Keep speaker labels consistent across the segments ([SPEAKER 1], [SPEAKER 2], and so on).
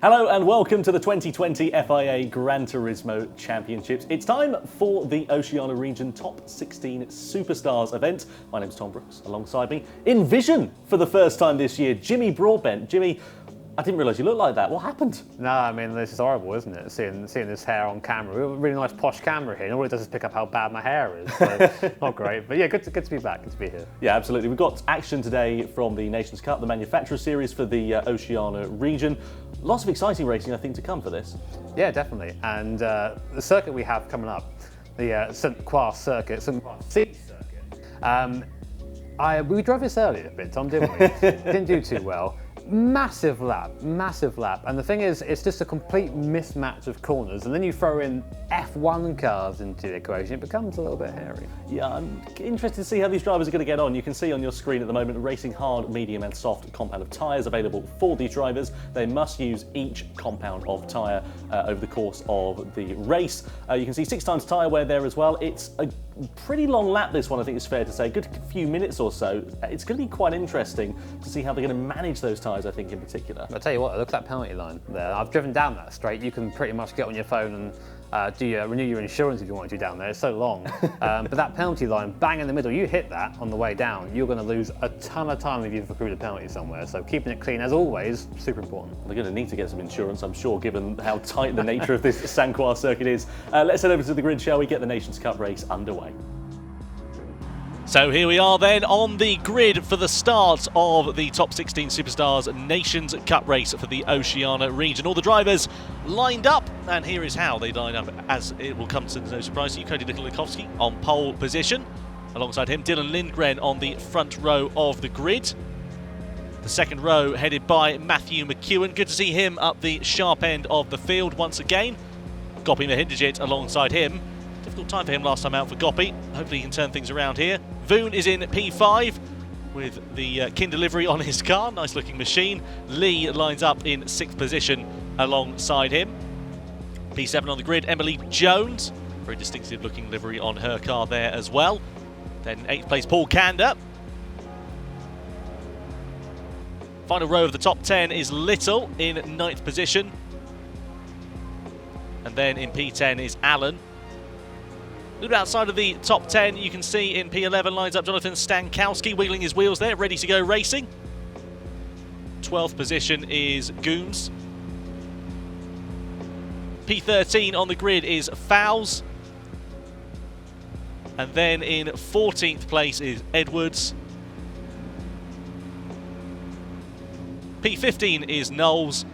[SPEAKER 1] Hello and welcome to the 2020 FIA Gran Turismo Championships. It's time for the Oceania Region Top 16 Superstars event. My name's Tom Brooks. Alongside me, in vision for the first time this year, Jimmy Broadbent. Jimmy, I didn't realise you looked like that. What happened?
[SPEAKER 2] No, I mean, this is horrible, isn't it? Seeing this hair on camera. We have a really nice posh camera here, and all it does is pick up how bad my hair is. So not great, but yeah, good to be back, good to be here.
[SPEAKER 1] Yeah, absolutely. We've got action today from the Nations Cup, the Manufacturer Series for the Oceania Region. Lots of exciting racing, I think, to come for this.
[SPEAKER 2] Yeah, definitely. And the circuit we have coming up, the Sainte-Croix circuit, Sainte-Croix circuit. We drove this earlier a bit, Tom, didn't we? Didn't do too well. Massive lap. And the thing is, it's just a complete mismatch of corners, and then you throw in F1 cars into the equation, it becomes a little bit hairy.
[SPEAKER 1] Yeah, I'm interested to see how these drivers are going to get on. You can see on your screen at the moment, racing hard, medium and soft compound of tyres available for these drivers. They must use each compound of tyre over the course of the race. You can see 6 times tyre wear there as well. It's a pretty long lap, this one, I think it's fair to say. Good few minutes or so. It's going to be quite interesting to see how they're going to manage those tyres, I think, in particular.
[SPEAKER 2] I'll tell you what, look at that penalty line there. I've driven down that straight. You can pretty much get on your phone and renew your insurance if you want to down there. It's so long. But that penalty line, bang in the middle, you hit that on the way down, you're going to lose a ton of time if you've accrued a penalty somewhere. So keeping it clean, as always, super important.
[SPEAKER 1] They're going to need to get some insurance, I'm sure, given how tight the nature of this Sainte-Croix circuit is. Let's head over to the grid, shall we? Get the Nations Cup race underway. So here we are then on the grid for the start of the Top 16 Superstars Nations Cup race for the Oceania region. All the drivers lined up, and here is how they line up, as it will come to no surprise to you. Cody Nikolakowski on pole position. Alongside him, Dillon Lindgren on the front row of the grid. The second row headed by Mcewen. Good to see him up the sharp end of the field once again. Gopi Mcdonald alongside him. Difficult time for him last time out for Gopi. Hopefully he can turn things around here. Mcewen is in P5 with the Kinder livery on his car. Nice looking machine. Lee lines up in 6th position alongside him. P7 on the grid, Emily Jones. Very distinctive looking livery on her car there as well. Then 8th place, Paul Kander. Final row of the top 10 is Little in 9th position. And then in P10 is Allen. A little bit outside of the top 10, you can see in P11 lines up Jonathan Stankowski, wiggling his wheels there, ready to go racing. 12th position is Gooms. P13 on the grid is Fowles. And then in 14th place is Edwards. P15 is Knowles.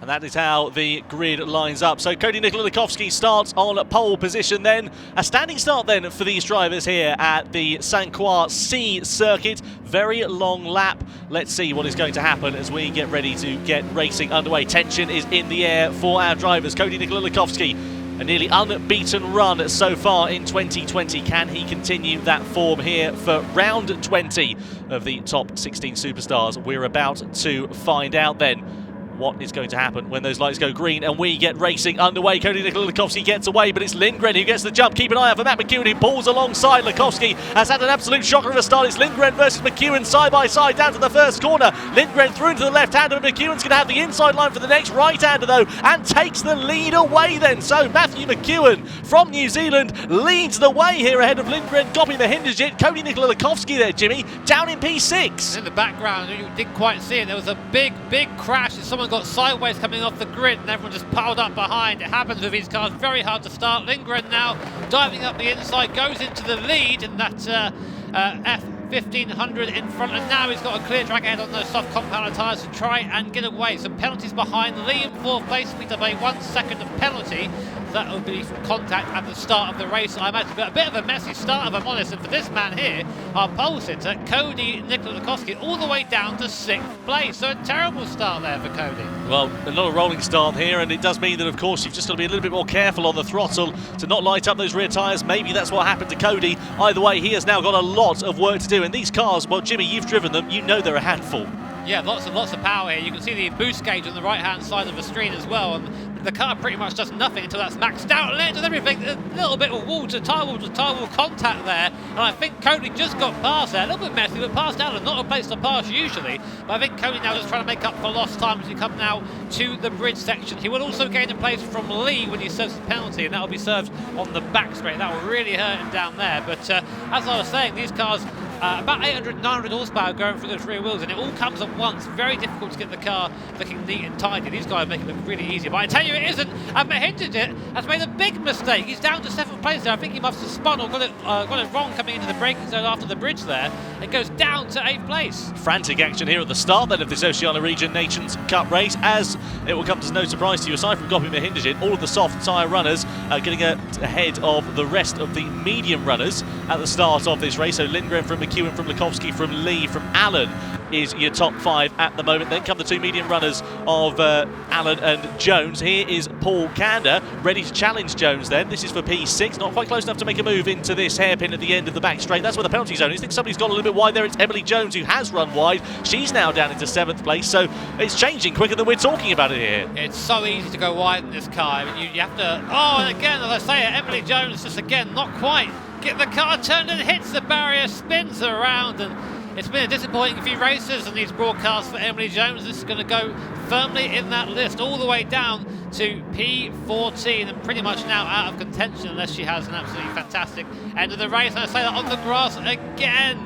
[SPEAKER 1] And that is how the grid lines up. So Cody Nikolakowski starts on pole position then. A standing start then for these drivers here at the Sainte-Croix C circuit. Very long lap. Let's see what is going to happen as we get ready to get racing underway. Tension is in the air for our drivers. Cody Nikolakowski, a nearly unbeaten run so far in 2020. Can he continue that form here for round 20 of the Top 16 Superstars? We're about to find out then what is going to happen when those lights go green and we get racing underway. Cody Nikolakowski gets away, but it's Lindgren who gets the jump. Keep an eye out for Matt Mcewen, who pulls alongside. Lakowski has had an absolute shocker of a start. It's Lindgren versus Mcewen side by side down to the first corner. Lindgren through into the left-hander, and Mcewen's going to have the inside line for the next right-hander though, and takes the lead away then. So Matthew Mcewen from New Zealand leads the way here ahead of Lindgren, Gopi Mcdonald. Cody Nikolakowski there, Jimmy, down in P6.
[SPEAKER 3] In the background, you didn't quite see it, there was a big crash and someone got sideways coming off the grid and everyone just piled up behind. It happens with these cars, very hard to start. Lindgren now diving up the inside, goes into the lead, and that's F1500 in front, and now he's got a clear track ahead on those soft compound tyres to try and get away. Some penalties behind. Lee in 4th place, picked up a 1 second of penalty. That will be from contact at the start of the race. I imagine a bit of a messy start, if I'm honest, and for this man here, our pole sitter, Cody Nikolakowski, all the way down to 6th place. So a terrible start there for Cody.
[SPEAKER 1] Well, another rolling start here, and it does mean that, of course, you've just got to be a little bit more careful on the throttle to not light up those rear tyres. Maybe that's what happened to Cody. Either way, he has now got a lot of work to do. And these cars, well, Jimmy, you've driven them, you know they're a handful.
[SPEAKER 3] Yeah, lots and lots of power here. You can see the boost gauge on the right-hand side of the screen as well. And the car pretty much does nothing until that's maxed out. Led and everything, a little bit of tire wall contact there. And I think Cody just got past there. A little bit messy, but past Allen, not a place to pass usually. But I think Cody now just trying to make up for lost time as we come now to the bridge section. He will also gain a place from Lee when he serves the penalty, and that will be served on the back straight. That will really hurt him down there. But as I was saying, these cars, about 800, 900 horsepower going through those rear wheels, and it all comes at once. Very difficult to get the car looking neat and tidy. These guys make it look really easy, but I tell you it isn't. And Mcewen has made a big mistake. He's down to 7th place there. I think he must have spun or got it wrong coming into the braking zone after the bridge there. It goes down to 8th place.
[SPEAKER 1] Frantic action here at the start then of this Oceania Region Nations Cup race, as it will come as no surprise to you, aside from Mcewen, all of the soft tyre runners are getting ahead of the rest of the medium runners at the start of this race. So Lindgren from Mcewen, from Stankowski, from Lee, from Allen is your top 5 at the moment. Then come the 2 medium runners of Allen and Jones. Here is Paul Kander, ready to challenge Jones then. This is for P6, not quite close enough to make a move into this hairpin at the end of the back straight. That's where the penalty zone is. I think somebody's gone a little bit wide there. It's Emily Jones who has run wide. She's now down into 7th place, so it's changing quicker than we're talking about it here.
[SPEAKER 3] It's so easy to go wide in this car. I mean, you have to... Oh, and again, as I say, Emily Jones just again, not quite. Get the car turned and hits the barrier, spins around, and it's been a disappointing few races in these broadcasts for Emily Jones. This is going to go firmly in that list all the way down to P14 and pretty much now out of contention unless she has an absolutely fantastic end of the race. And I say that on the grass again.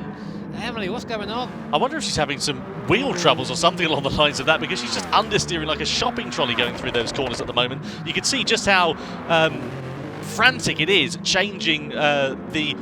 [SPEAKER 3] Emily, what's going on?
[SPEAKER 1] I wonder if she's having some wheel troubles or something along the lines of that, because she's just understeering like a shopping trolley going through those corners at the moment. You can see just how frantic it is, changing the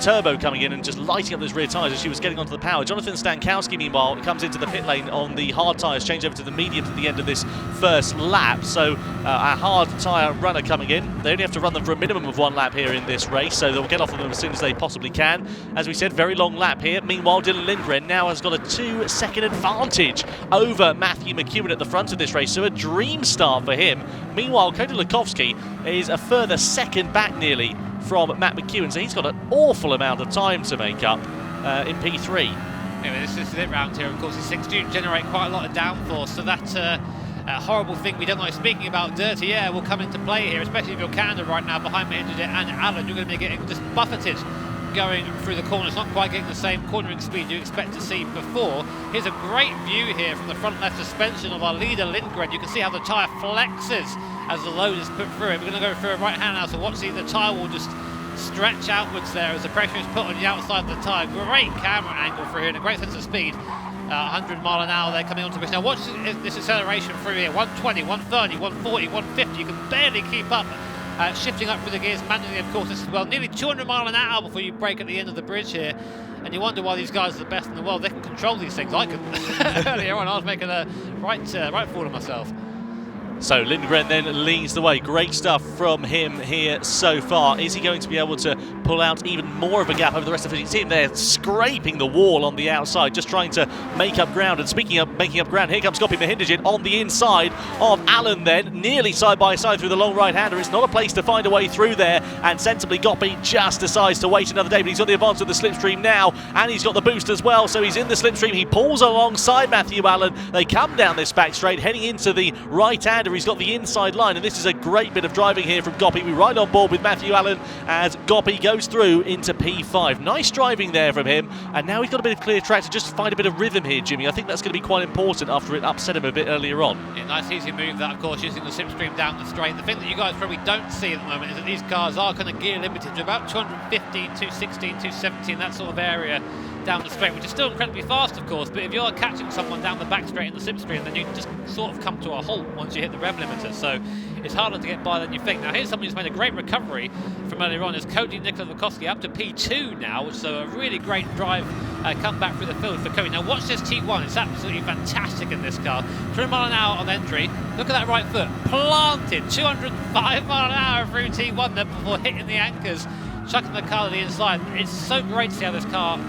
[SPEAKER 1] turbo coming in and just lighting up those rear tyres as she was getting onto the power. Jonathan Stankowski, meanwhile, comes into the pit lane on the hard tyres, change over to the mediums at the end of this first lap. So a hard tyre runner coming in. They only have to run them for a minimum of 1 lap here in this race, so they'll get off of them as soon as they possibly can. As we said, very long lap here. Meanwhile, Dillon Lindgren now has got a 2-second advantage over Matthew Mcewen at the front of this race, so a dream start for him. Meanwhile, Cody Stankowski is a further second back nearly from Matt Mcewen, so he's got an awful amount of time to make up in P3.
[SPEAKER 3] Anyway, this is it round here. Of course, these things do generate quite a lot of downforce, so that's a horrible thing we don't like speaking about. Dirty air will come into play here, especially if you're Kander right now behind Mcewen and Allen. You're going to be getting just buffeted going through the corners, not quite getting the same cornering speed you expect to see before. Here's a great view here from the front left suspension of our leader Lindgren. You can see how the tyre flexes as the load is put through it. We're going to go through it right hand now, so watch the tyre will just stretch outwards there as the pressure is put on the outside of the tyre. Great camera angle through here and a great sense of speed. 100 mile an hour there coming onto this. Now watch this acceleration through here. 120, 130, 140, 150. You can barely keep up. Shifting up through the gears manually, of course, as well. Nearly 200 mile an hour before you brake at the end of the bridge here. And you wonder why these guys are the best in the world. They can control these things. I couldn't. Earlier on, I was making a right fool of myself.
[SPEAKER 1] So Lindgren then leads the way. Great stuff from him here so far. Is he going to be able to pull out even more of a gap over the rest of his team? They're scraping the wall on the outside, just trying to make up ground. And speaking of making up ground, here comes Mcewen on the inside of Allen then, nearly side by side through the long right-hander. It's not a place to find a way through there, and sensibly Gopi just decides to wait another day, but he's on the advance of the slipstream now, and he's got the boost as well, so he's in the slipstream. He pulls alongside Matthew Allen. They come down this back straight, heading into the right-hander. He's got the inside line, and this is a great bit of driving here from Gopi. We're right on board with Matthew Allen as Gopi goes through into P5. Nice driving there from him, and now he's got a bit of clear track to just find a bit of rhythm here, Jimmy. I think that's going to be quite important after it upset him a bit earlier on.
[SPEAKER 3] Yeah, nice easy move that, of course, using the slipstream down the straight. The thing that you guys probably don't see at the moment is that these cars are kind of gear limited to about 215, 216, 217, that sort of area down the straight, which is still incredibly fast, of course, but if you're catching someone down the back straight in the slipstream, then you just sort of come to a halt once you hit the rev limiter, so it's harder to get by than you think. Now here's somebody who's made a great recovery from earlier on, is Cody Stankowski up to P2 now, which is a really great drive comeback through the field for Cody. Now watch this T1, it's absolutely fantastic in this car. 200 mile an hour on entry, look at that right foot, planted 205 mile an hour through T1 there before hitting the anchors, chucking the car to the inside. It's so great to see how this car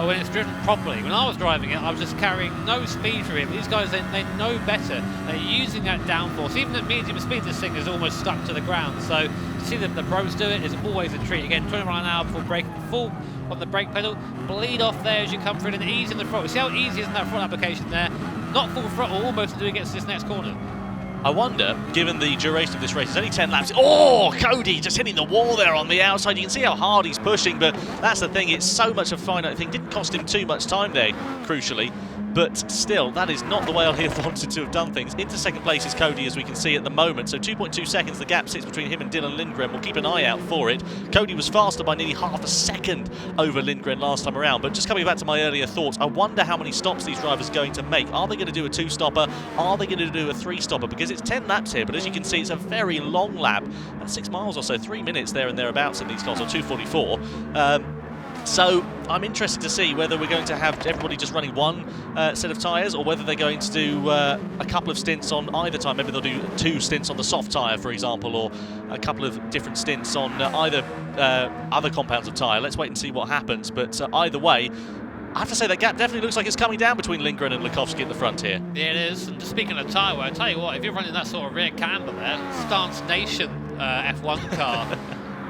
[SPEAKER 3] when it's driven properly. When I was driving it, I was just carrying no speed for him. These guys, they know better. They're using that downforce. Even at medium speed, this thing is almost stuck to the ground. So to see the pros do it is always a treat. Again, 20 miles an hour before braking full on the brake pedal. Bleed off there as you come through and ease in the throttle. See how easy is in that front application there? Not full throttle, almost until he gets to this next corner.
[SPEAKER 1] I wonder, given the duration of this race, it's only 10 laps. Oh, Cody just hitting the wall there on the outside. You can see how hard he's pushing, but that's the thing. It's so much a finite thing. Didn't cost him too much time there, crucially. But still, that is not the way I'd have wanted to have done things. Into second place is Cody, as we can see at the moment. So 2.2 seconds, the gap sits between him and Dillon Lindgren. We'll keep an eye out for it. Cody was faster by nearly half a second over Lindgren last time around. But just coming back to my earlier thoughts, I wonder how many stops these drivers are going to make. Are they going to do a 2-stopper? Are they going to do a 3-stopper? Because it's 10 laps here, but as you can see, it's a very long lap. That's 6 miles or so, 3 minutes there and thereabouts in these cars, or 2:44. So I'm interested to see whether we're going to have everybody just running one set of tyres, or whether they're going to do a couple of stints on either tyre. Maybe they'll do 2 stints on the soft tyre, for example, or a couple of different stints on either other compounds of tyre. Let's wait and see what happens. But either way, I have to say that gap definitely looks like it's coming down between Lindgren and Lukowski at the front here.
[SPEAKER 3] Yeah, it is. And speaking of tyre wear, I tell you what, if you're running that sort of rear camber there, Stance Nation F1 car,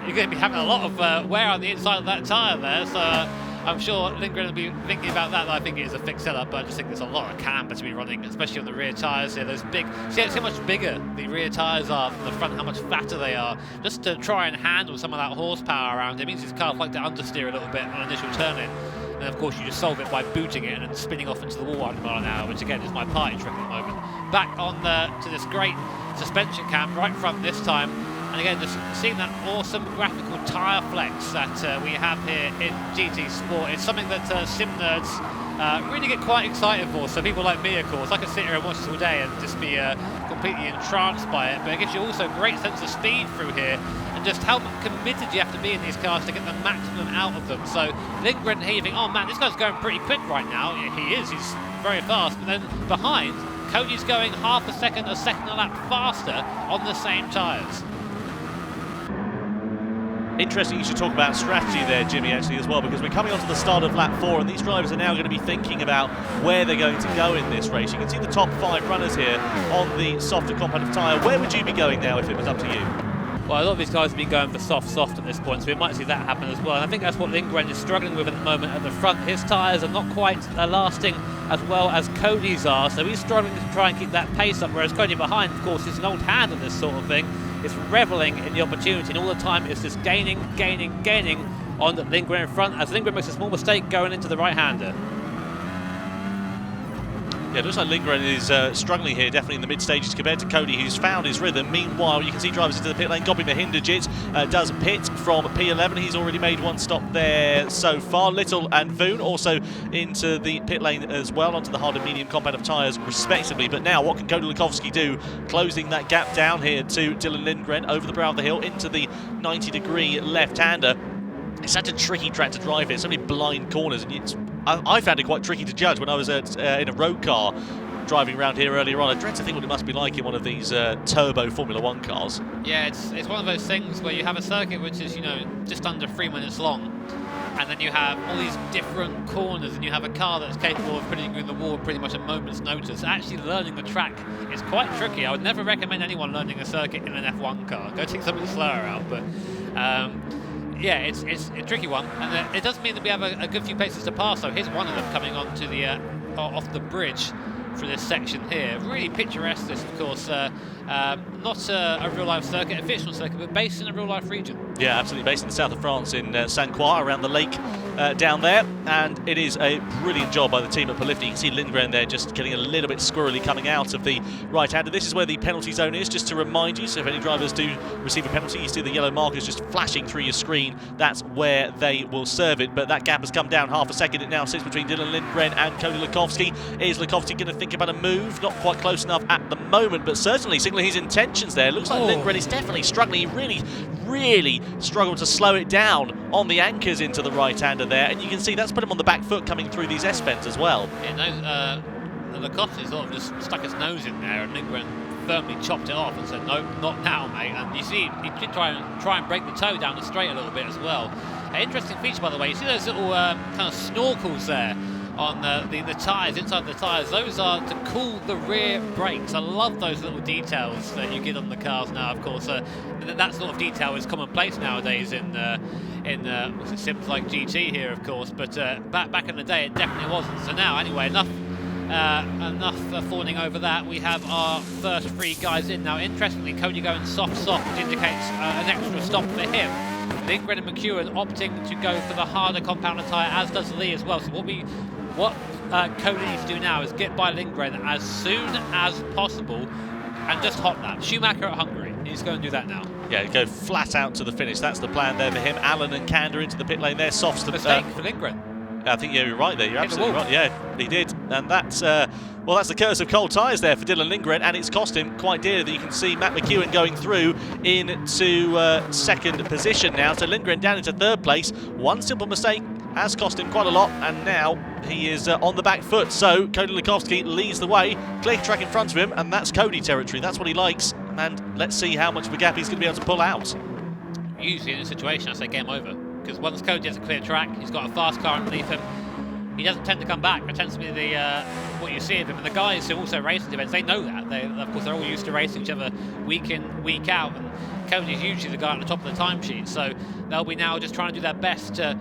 [SPEAKER 3] you're going to be having a lot of wear on the inside of that tyre there, so I'm sure Lindgren will be thinking about that. I think it is a fixed setup, but I just think there's a lot of camber to be running, especially on the rear tyres here. Those big, see how much bigger the rear tyres are than the front, how much fatter they are, just to try and handle some of that horsepower around. It means these cars like to understeer a little bit on initial turning. And of course you just solve it by booting it and then spinning off into the wall 1 mile an hour, which again is my party trick at the moment. Back on to this great suspension cam right front this time. And again, just seeing that awesome graphical tyre flex that we have here in GT Sport. It's something that sim nerds really get quite excited for. So people like me, of course, I could sit here and watch this all day and just be completely entranced by it. But it gives you also a great sense of speed through here, and just how committed you have to be in these cars to get the maximum out of them. So Lindgren here, you think, oh man, this guy's going pretty quick right now. He is, he's very fast. But then behind, Cody's going half a second a lap faster on the same tyres.
[SPEAKER 1] Interesting you should talk about strategy there, Jimmy, actually, as well, because we're coming on to the start of lap 4, and these drivers are now going to be thinking about where they're going to go in this race. You can see the top 5 runners here on the softer competitive tyre. Where would you be going now if it was up to you?
[SPEAKER 3] Well, a lot of these guys have been going for soft at this point, so we might see that happen as well. And I think that's what Lindgren is struggling with at the moment at the front. His tyres are not quite lasting as well as Cody's are, so he's struggling to try and keep that pace up, whereas Cody behind, of course, is an old hand at this sort of thing. It's revelling in the opportunity, and all the time it's just gaining on Lindgren in front, as Lindgren makes a small mistake going into the right-hander.
[SPEAKER 1] Yeah, it looks like Lindgren is struggling here, definitely in the mid-stages compared to Cody, who's found his rhythm. Meanwhile, you can see drivers into the pit lane. Gobby Mahindajit does pit from P11. He's already made 1 stop there so far. Little and Voon also into the pit lane as well, onto the hard and medium competitive tyres respectively. But now, what can Cody Lukowski do? Closing that gap down here to Dillon Lindgren over the brow of the hill into the 90-degree left-hander. It's such a tricky track to drive here, so many blind corners, and I found it quite tricky to judge when I was in a road car driving around here earlier on. I dread to think what it must be like in one of these turbo Formula 1 cars.
[SPEAKER 3] Yeah, it's one of those things where you have a circuit which is, just under 3 minutes long, and then you have all these different corners, and you have a car that's capable of putting you in the wall pretty much a moment's notice. Actually learning the track is quite tricky. I would never recommend anyone learning a circuit in an F1 car. Go take something slower out, but yeah, it's a tricky one, and it does mean that we have a good few places to pass. So here's one of them coming onto the off the bridge for this section here. Really picturesque, this, of course. Not a real-life circuit, a fictional circuit, but based in a real-life region.
[SPEAKER 1] Yeah, absolutely, based in the south of France, in Sainte-Croix, around the lake down there. And it is a brilliant job by the team at Polifti. You can see Lindgren there just getting a little bit squirrely coming out of the right-hander. This is where the penalty zone is, just to remind you. So if any drivers do receive a penalty, you see the yellow markers just flashing through your screen. That's where they will serve it. But that gap has come down half a second. It now sits between Dillon Lindgren and Cody Lukowski. Is Lukowski going to think about a move? Not quite close enough at the moment, but certainly signaling his intentions there. Looks like Lindgren is definitely struggling. He really struggled to slow it down on the anchors into the right-hander there, and you can see that's put him on the back foot coming through these S-bends as well.
[SPEAKER 3] Yeah, Lukowski sort of just stuck his nose in there, and Lindgren firmly chopped it off and said, "No, not now, mate." And you see, he did try and break the toe down the straight a little bit as well. An interesting feature, by the way. You see those little kind of snorkels there on the tyres, inside the tyres. Those are to cool the rear brakes. I love those little details that you get on the cars now. Of course, that sort of detail is commonplace nowadays in sims like GT here, of course. But back in the day, it definitely wasn't. So now, anyway, enough fawning over that. We have our first 3 guys in now. Interestingly, Cody going soft, which indicates an extra stop for him. Lindgren and Mcewen opting to go for the harder compound tyre, as does Lee as well. So what Cody needs to do now is get by Lindgren as soon as possible and just hot lap. Schumacher at Hungary. He's going to do that now.
[SPEAKER 1] Yeah, go flat out to the finish. That's the plan there for him. Allen and Kander into the pit lane there. Softs the
[SPEAKER 3] mistake for Lindgren.
[SPEAKER 1] I think you're right there. You're absolutely right. Yeah, he did. And that's that's the curse of cold tyres there for Dillon Lindgren, and it's cost him quite dear. That you can see Matt Mcewen going through into second position now. So Lindgren down into third place. One simple mistake has cost him quite a lot, and now he is on the back foot. So Cody Lindgren leads the way, clear track in front of him, and that's Cody territory. That's what he likes, and let's see how much of a gap he's going to be able to pull out.
[SPEAKER 3] Usually in a situation, I say game over. Because once Cody has a clear track, he's got a fast car underneath him, he doesn't tend to come back. It tends to be what you see of him. And the guys who also race in events, they know that. Of course, they're all used to racing each other week in, week out. And Cody's usually the guy at the top of the timesheet. So they'll be now just trying to do their best to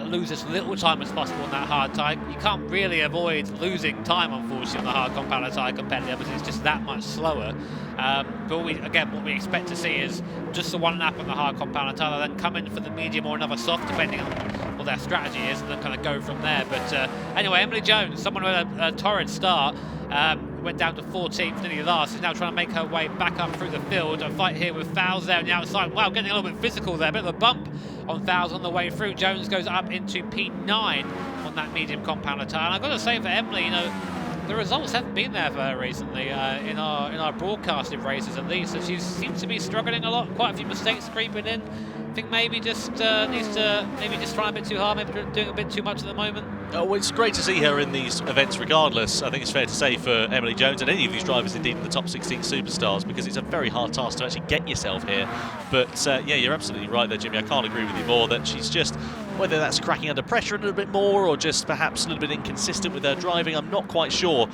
[SPEAKER 3] lose as little time as possible on that hard tyre. You can't really avoid losing time, unfortunately, on the hard compound tyre compared to the others. It's just that much slower. But what we expect to see is just the one lap on the hard compound tyre, then come in for the medium or another soft, depending on what their strategy is, and then kind of go from there. But anyway, Emily Jones, someone who had a torrid start, went down to 14th, nearly last, is now trying to make her way back up through the field. A fight here with Fowles there on the outside. Wow, getting a little bit physical there, a bit of a bump on Fowles on the way through. Jones goes up into P9 on that medium compound tyre. And I've got to say for Emily, the results haven't been there for her recently in our broadcasted races, at least. So she seems to be struggling a lot. Quite a few mistakes creeping in. I think maybe just needs to just try a bit too hard, maybe doing a bit too much at the moment.
[SPEAKER 1] Oh, it's great to see her in these events regardless. I think it's fair to say for Emily Jones and any of these drivers indeed in the top 16 superstars, because it's a very hard task to actually get yourself here. But yeah, you're absolutely right there, Jimmy. I can't agree with you more that she's just, whether that's cracking under pressure a little bit more or just perhaps a little bit inconsistent with her driving, I'm not quite sure.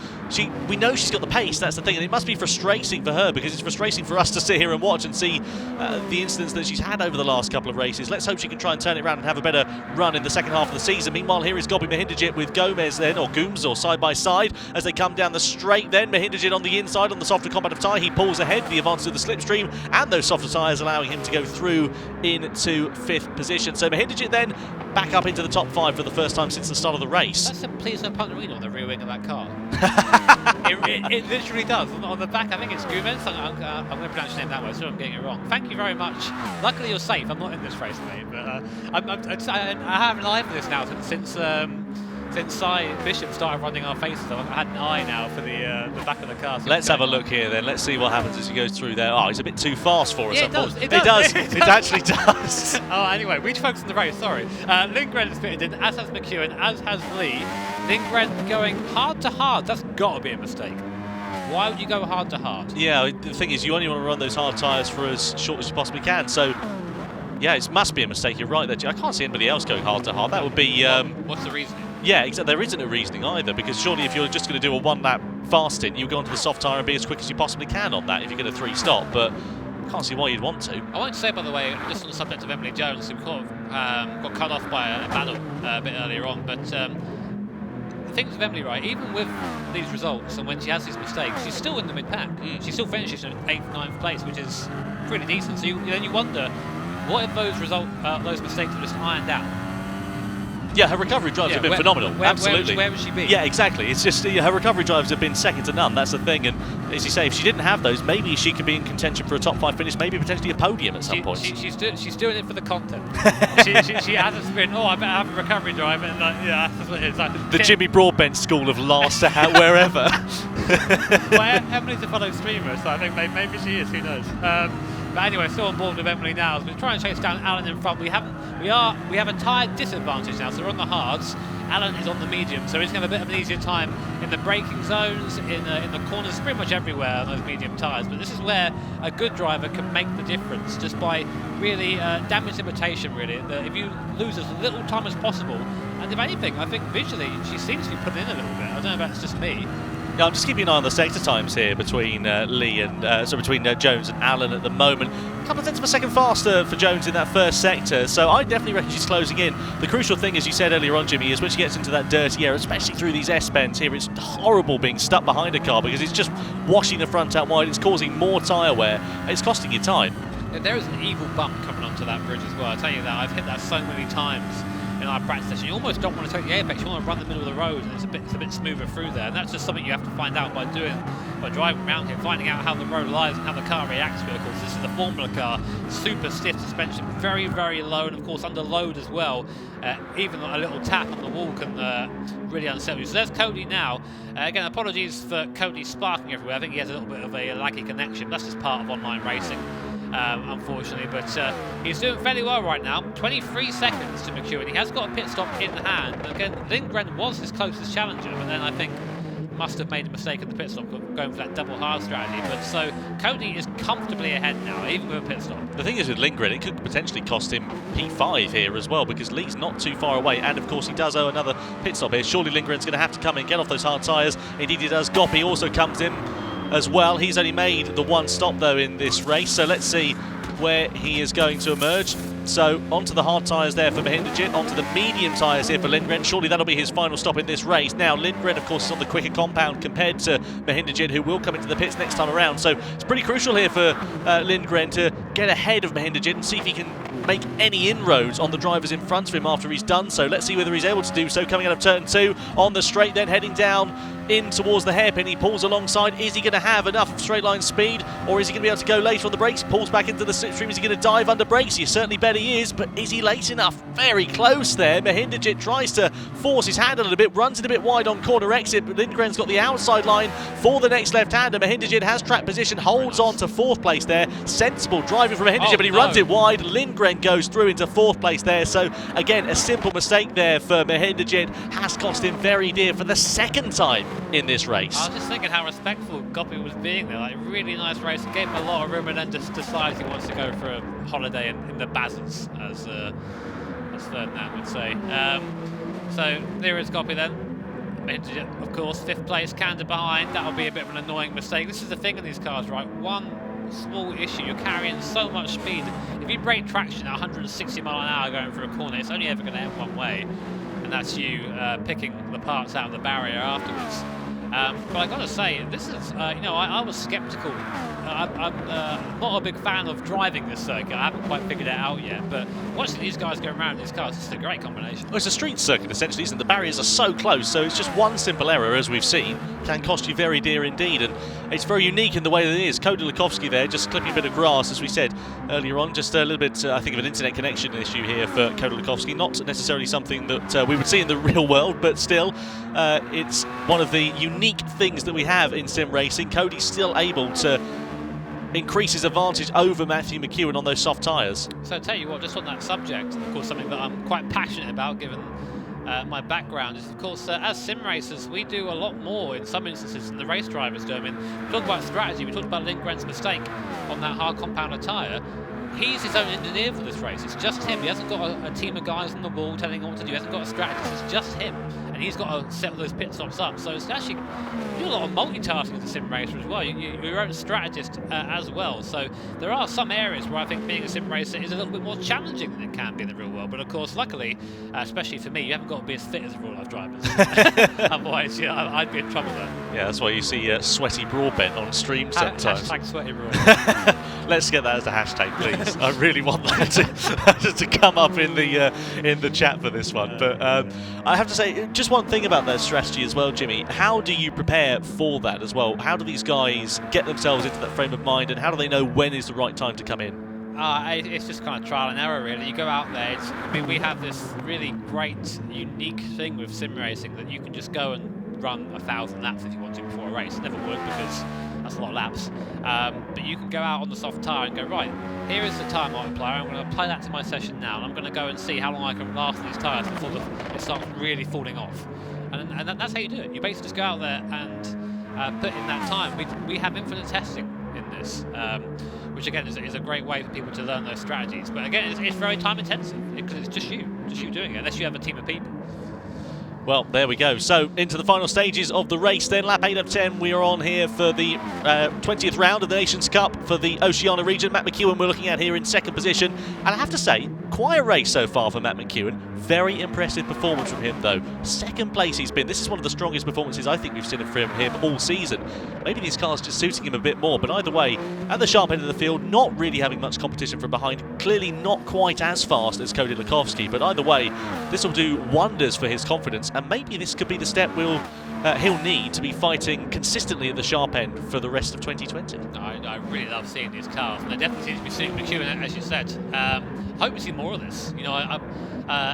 [SPEAKER 1] We know she's got the pace, that's the thing, and it must be frustrating for her, because it's frustrating for us to sit here and watch and see the incidents that she's had over the last couple of races. Let's hope she can try and turn it around and have a better run in the second half of the season. Meanwhile, here is Gobby Mahindajit with Gomez then, or Gooms, or side by side as they come down the straight then. Mahindajit on the inside on the softer combative tyre. He pulls ahead, the advantage of the slipstream and those softer tyres allowing him to go through into 5th position. So Mahindajit then back up into the top 5 for the first time since the start of the race.
[SPEAKER 3] That's a please no pun on the rear wing of that car. it literally does. On the back, I think it's Gomez. I'm going to pronounce your name that way, so I'm getting it wrong. Thank you very much. Luckily you're safe. I'm not in this race, mate, but I have an eye for this now since Cy Bishop started running our faces. I've had an eye now for the back of the car. So
[SPEAKER 1] let's have a look here then. Let's see what happens as he goes through there. Oh, he's a bit too fast for us.
[SPEAKER 3] Yeah,
[SPEAKER 1] it does. It actually does.
[SPEAKER 3] Oh, anyway, we focus on the race, sorry. Lindgren has fitted in, as has Mcewen, as has Lee. Lindgren going hard to hard. That's got to be a mistake. Why would you go hard to hard?
[SPEAKER 1] Yeah, the thing is, you only want to run those hard tyres for as short as you possibly can. So, yeah, it must be a mistake. You're right there. I can't see anybody else going hard to hard. That would be...
[SPEAKER 3] what's the reasoning?
[SPEAKER 1] Yeah, exactly. There isn't a reasoning either, because surely if you're just going to do a one-lap fast stint, you go onto the soft tyre and be as quick as you possibly can on that if you're going to 3-stop, but I can't see why you'd want to.
[SPEAKER 3] I want to say, by the way, just on the subject of Emily Jones, who got cut off by a battle a bit earlier on, but the things with Emily, right, even with these results and when she has these mistakes, she's still in the mid-pack. She still finishes in 8th, 9th place, which is pretty decent. So then you wonder, what if those mistakes were just ironed out?
[SPEAKER 1] Yeah, her recovery drives have been phenomenal. Absolutely.
[SPEAKER 3] Where would she be?
[SPEAKER 1] Yeah, exactly. It's just her recovery drives have been second to none. That's the thing. And as you say, if she didn't have those, maybe she could be in contention for a top 5 finish, maybe potentially a podium at some point.
[SPEAKER 3] She's doing it for the content. she has a spin. Oh, I better have a recovery drive, and yeah, that's what it is. Like,
[SPEAKER 1] the Jimmy Broadbent school of last out wherever.
[SPEAKER 3] Well, Emily's a fellow streamer, so I think maybe she is. Who knows? But anyway, still on board with Emily now. As we're trying to chase down Alan in front. We have a tyre disadvantage now, so we're on the hards. Alan is on the medium, so he's going to have a bit of an easier time in the braking zones, in the corners, pretty much everywhere on those medium tyres. But this is where a good driver can make the difference, just by really damage limitation, really. If you lose as little time as possible, and if anything, I think visually she seems to be putting in a little bit. I don't know if that's just me.
[SPEAKER 1] Yeah, I'm just keeping an eye on the sector times here between Lee and between Jones and Allen at the moment. A couple of tenths of a second faster for Jones in that first sector, so I definitely reckon she's closing in. The crucial thing, as you said earlier on, Jimmy, is when she gets into that dirty area, especially through these S-bends here, it's horrible being stuck behind a car because it's just washing the front out wide, it's causing more tyre wear, it's costing you time.
[SPEAKER 3] There is an evil bump coming onto that bridge as well, I tell you that. I've hit that so many times in our practice session. You almost don't want to take the apex, you want to run the middle of the road, and it's a bit smoother through there, and that's just something you have to find out by driving around here, finding out how the road lies and how the car reacts to it. Of course, this is the Formula car, super stiff suspension, very, very low, and of course under load as well. Even a little tap on the wall can really unsettle you. So there's Cody now. Again, apologies for Cody sparking everywhere. I think he has a little bit of a laggy connection. That's just part of online racing. Unfortunately, but he's doing fairly well right now. 23 seconds to Mcewen. He has got a pit stop in hand. And again, Lindgren was his closest challenger, but then I think must have made a mistake in the pit stop, going for that double hard strategy. But so Cody is comfortably ahead now, even with a pit stop.
[SPEAKER 1] The thing is with Lindgren, it could potentially cost him P5 here as well, because Lee's not too far away, and of course he does owe another pit stop here. Surely Lindgren's going to have to come in, get off those hard tyres. Indeed he does. Goppy also comes in as well. He's only made the one stop though in this race, so let's see where he is going to emerge. So onto the hard tyres there for Mahindra, onto the medium tyres here for Lindgren. Surely that'll be his final stop in this race. Now Lindgren of course is on the quicker compound compared to Mahindra, who will come into the pits next time around, so it's pretty crucial here for Lindgren to get ahead of Mahindra and see if he can make any inroads on the drivers in front of him after he's done so. Let's see whether he's able to do so. Coming out of turn 2 on the straight, then heading down in towards the hairpin. He pulls alongside. Is he going to have enough straight line speed, or is he going to be able to go later on the brakes? He pulls back into the slipstream. Is he going to dive under brakes? You certainly bet he is, but is he late enough? Very close there. Mahindra tries to force his hand a little bit, runs it a bit wide on corner exit, but Lindgren's got the outside line for the next left-hander. Mahindra has track position, holds on to 4th place there. Sensible driving from Mahindra, but he runs it wide. Lindgren goes through into 4th place there, so again a simple mistake there for Mahindra has cost him very dear for the 2nd time in this race.
[SPEAKER 3] I was just thinking how respectful Goppy was being there. Like, really nice race, gave him a lot of room, and then just decides he wants to go for a holiday in the Bazars, as Ferdinand would say. So there is Goppy then. Of course, 5th place, Canada behind. That'll be a bit of an annoying mistake. This is the thing in these cars, right? One small issue, you're carrying so much speed. If you break traction at 160 mile an hour going through a corner, it's only ever going to end one way, and that's you picking the parts out of the barrier afterwards. But I gotta say, this is, I was sceptical. I'm not a big fan of driving this circuit. I haven't quite figured it out yet, but watching these guys go around in these cars, this is a great combination.
[SPEAKER 1] Well, it's a street circuit essentially, isn't it? The barriers are so close, so it's just one simple error, as we've seen, can cost you very dear indeed, and it's very unique in the way that it is. Cody Lukowski there, just clipping a bit of grass, as we said earlier on, just a little bit, I think, of an internet connection issue here for Cody Lukowski. Not necessarily something that we would see in the real world, but still, it's one of the unique things that we have in sim racing. Cody's still able to increase his advantage over Matthew Mcewen on those soft tyres.
[SPEAKER 3] So I'll tell you what, just on that subject, of course something that I'm quite passionate about given my background is, of course, as sim racers, we do a lot more in some instances than the race drivers do. I mean, we talked about strategy, we talked about Lindgren's mistake on that hard compounder tyre. He's his own engineer for this race. It's just him. He hasn't got a team of guys on the wall telling him what to do. He hasn't got a strategist. It's just him. And he's got to set those pit stops up. So it's actually, you do a lot of multitasking as a sim racer as well. You're your own strategist as well. So there are some areas where I think being a sim racer is a little bit more challenging than it can be in the real world. But of course, luckily, especially for me, you haven't got to be as fit as real life drivers. Otherwise, I'd be in trouble there.
[SPEAKER 1] Yeah, that's why you see sweaty Broadbent on stream sometimes.
[SPEAKER 3] Hashtag sweaty Broadbent.
[SPEAKER 1] Let's get that as a hashtag, please. I really want that to come up in the chat for this one. But I have to say, just one thing about their strategy as well, Jimmy. How do you prepare for that as well? How do these guys get themselves into that frame of mind, and how do they know when is the right time to come in?
[SPEAKER 3] It's just kind of trial and error, really. You go out there. We have this really great, unique thing with sim racing that you can just go and run 1,000 laps if you want to before a race. It never would, because that's a lot of laps. But you can go out on the soft tyre and go, right, here is the tyre multiplier. I'm going to apply that to my session now, and I'm going to go and see how long I can last on these tyres before it starts really falling off. And that's how you do it. You basically just go out there and put in that time. We have infinite testing in this, which again is a great way for people to learn those strategies. But again, it's very time intensive because it's just you doing it, unless you have a team of people.
[SPEAKER 1] Well, there we go. So, into the final stages of the race then. Lap 8 of 10, we are on here for the 20th round of the Nations Cup for the Oceania region. Matt Mcewen we're looking at here in second position. And I have to say, quiet race so far for Matt Mcewen. Very impressive performance from him, though. Second place he's been. This is one of the strongest performances I think we've seen from him all season. Maybe these cars just suiting him a bit more. But either way, at the sharp end of the field, not really having much competition from behind. Clearly not quite as fast as Cody Lakowski. But either way, this will do wonders for his confidence. And maybe this could be the step he'll need to be fighting consistently at the sharp end for the rest of 2020.
[SPEAKER 3] I really love seeing these cars, and they definitely seem to be seeing Mcewen, as you said. Hope we see more of this. You know,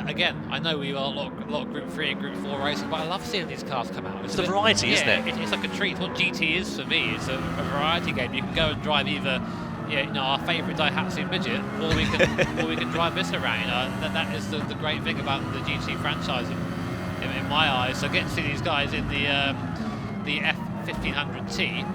[SPEAKER 3] again, I know we are a lot of Group 3 and Group 4 racing, but I love seeing these cars come out.
[SPEAKER 1] It's the variety, isn't it?
[SPEAKER 3] It's like a treat. What GT is for me is a variety game. You can go and drive either our favourite Daihatsu midget, or we can drive this around. You know, that is the great thing about the GT franchise in my eyes. So getting to see these guys in the F1500T,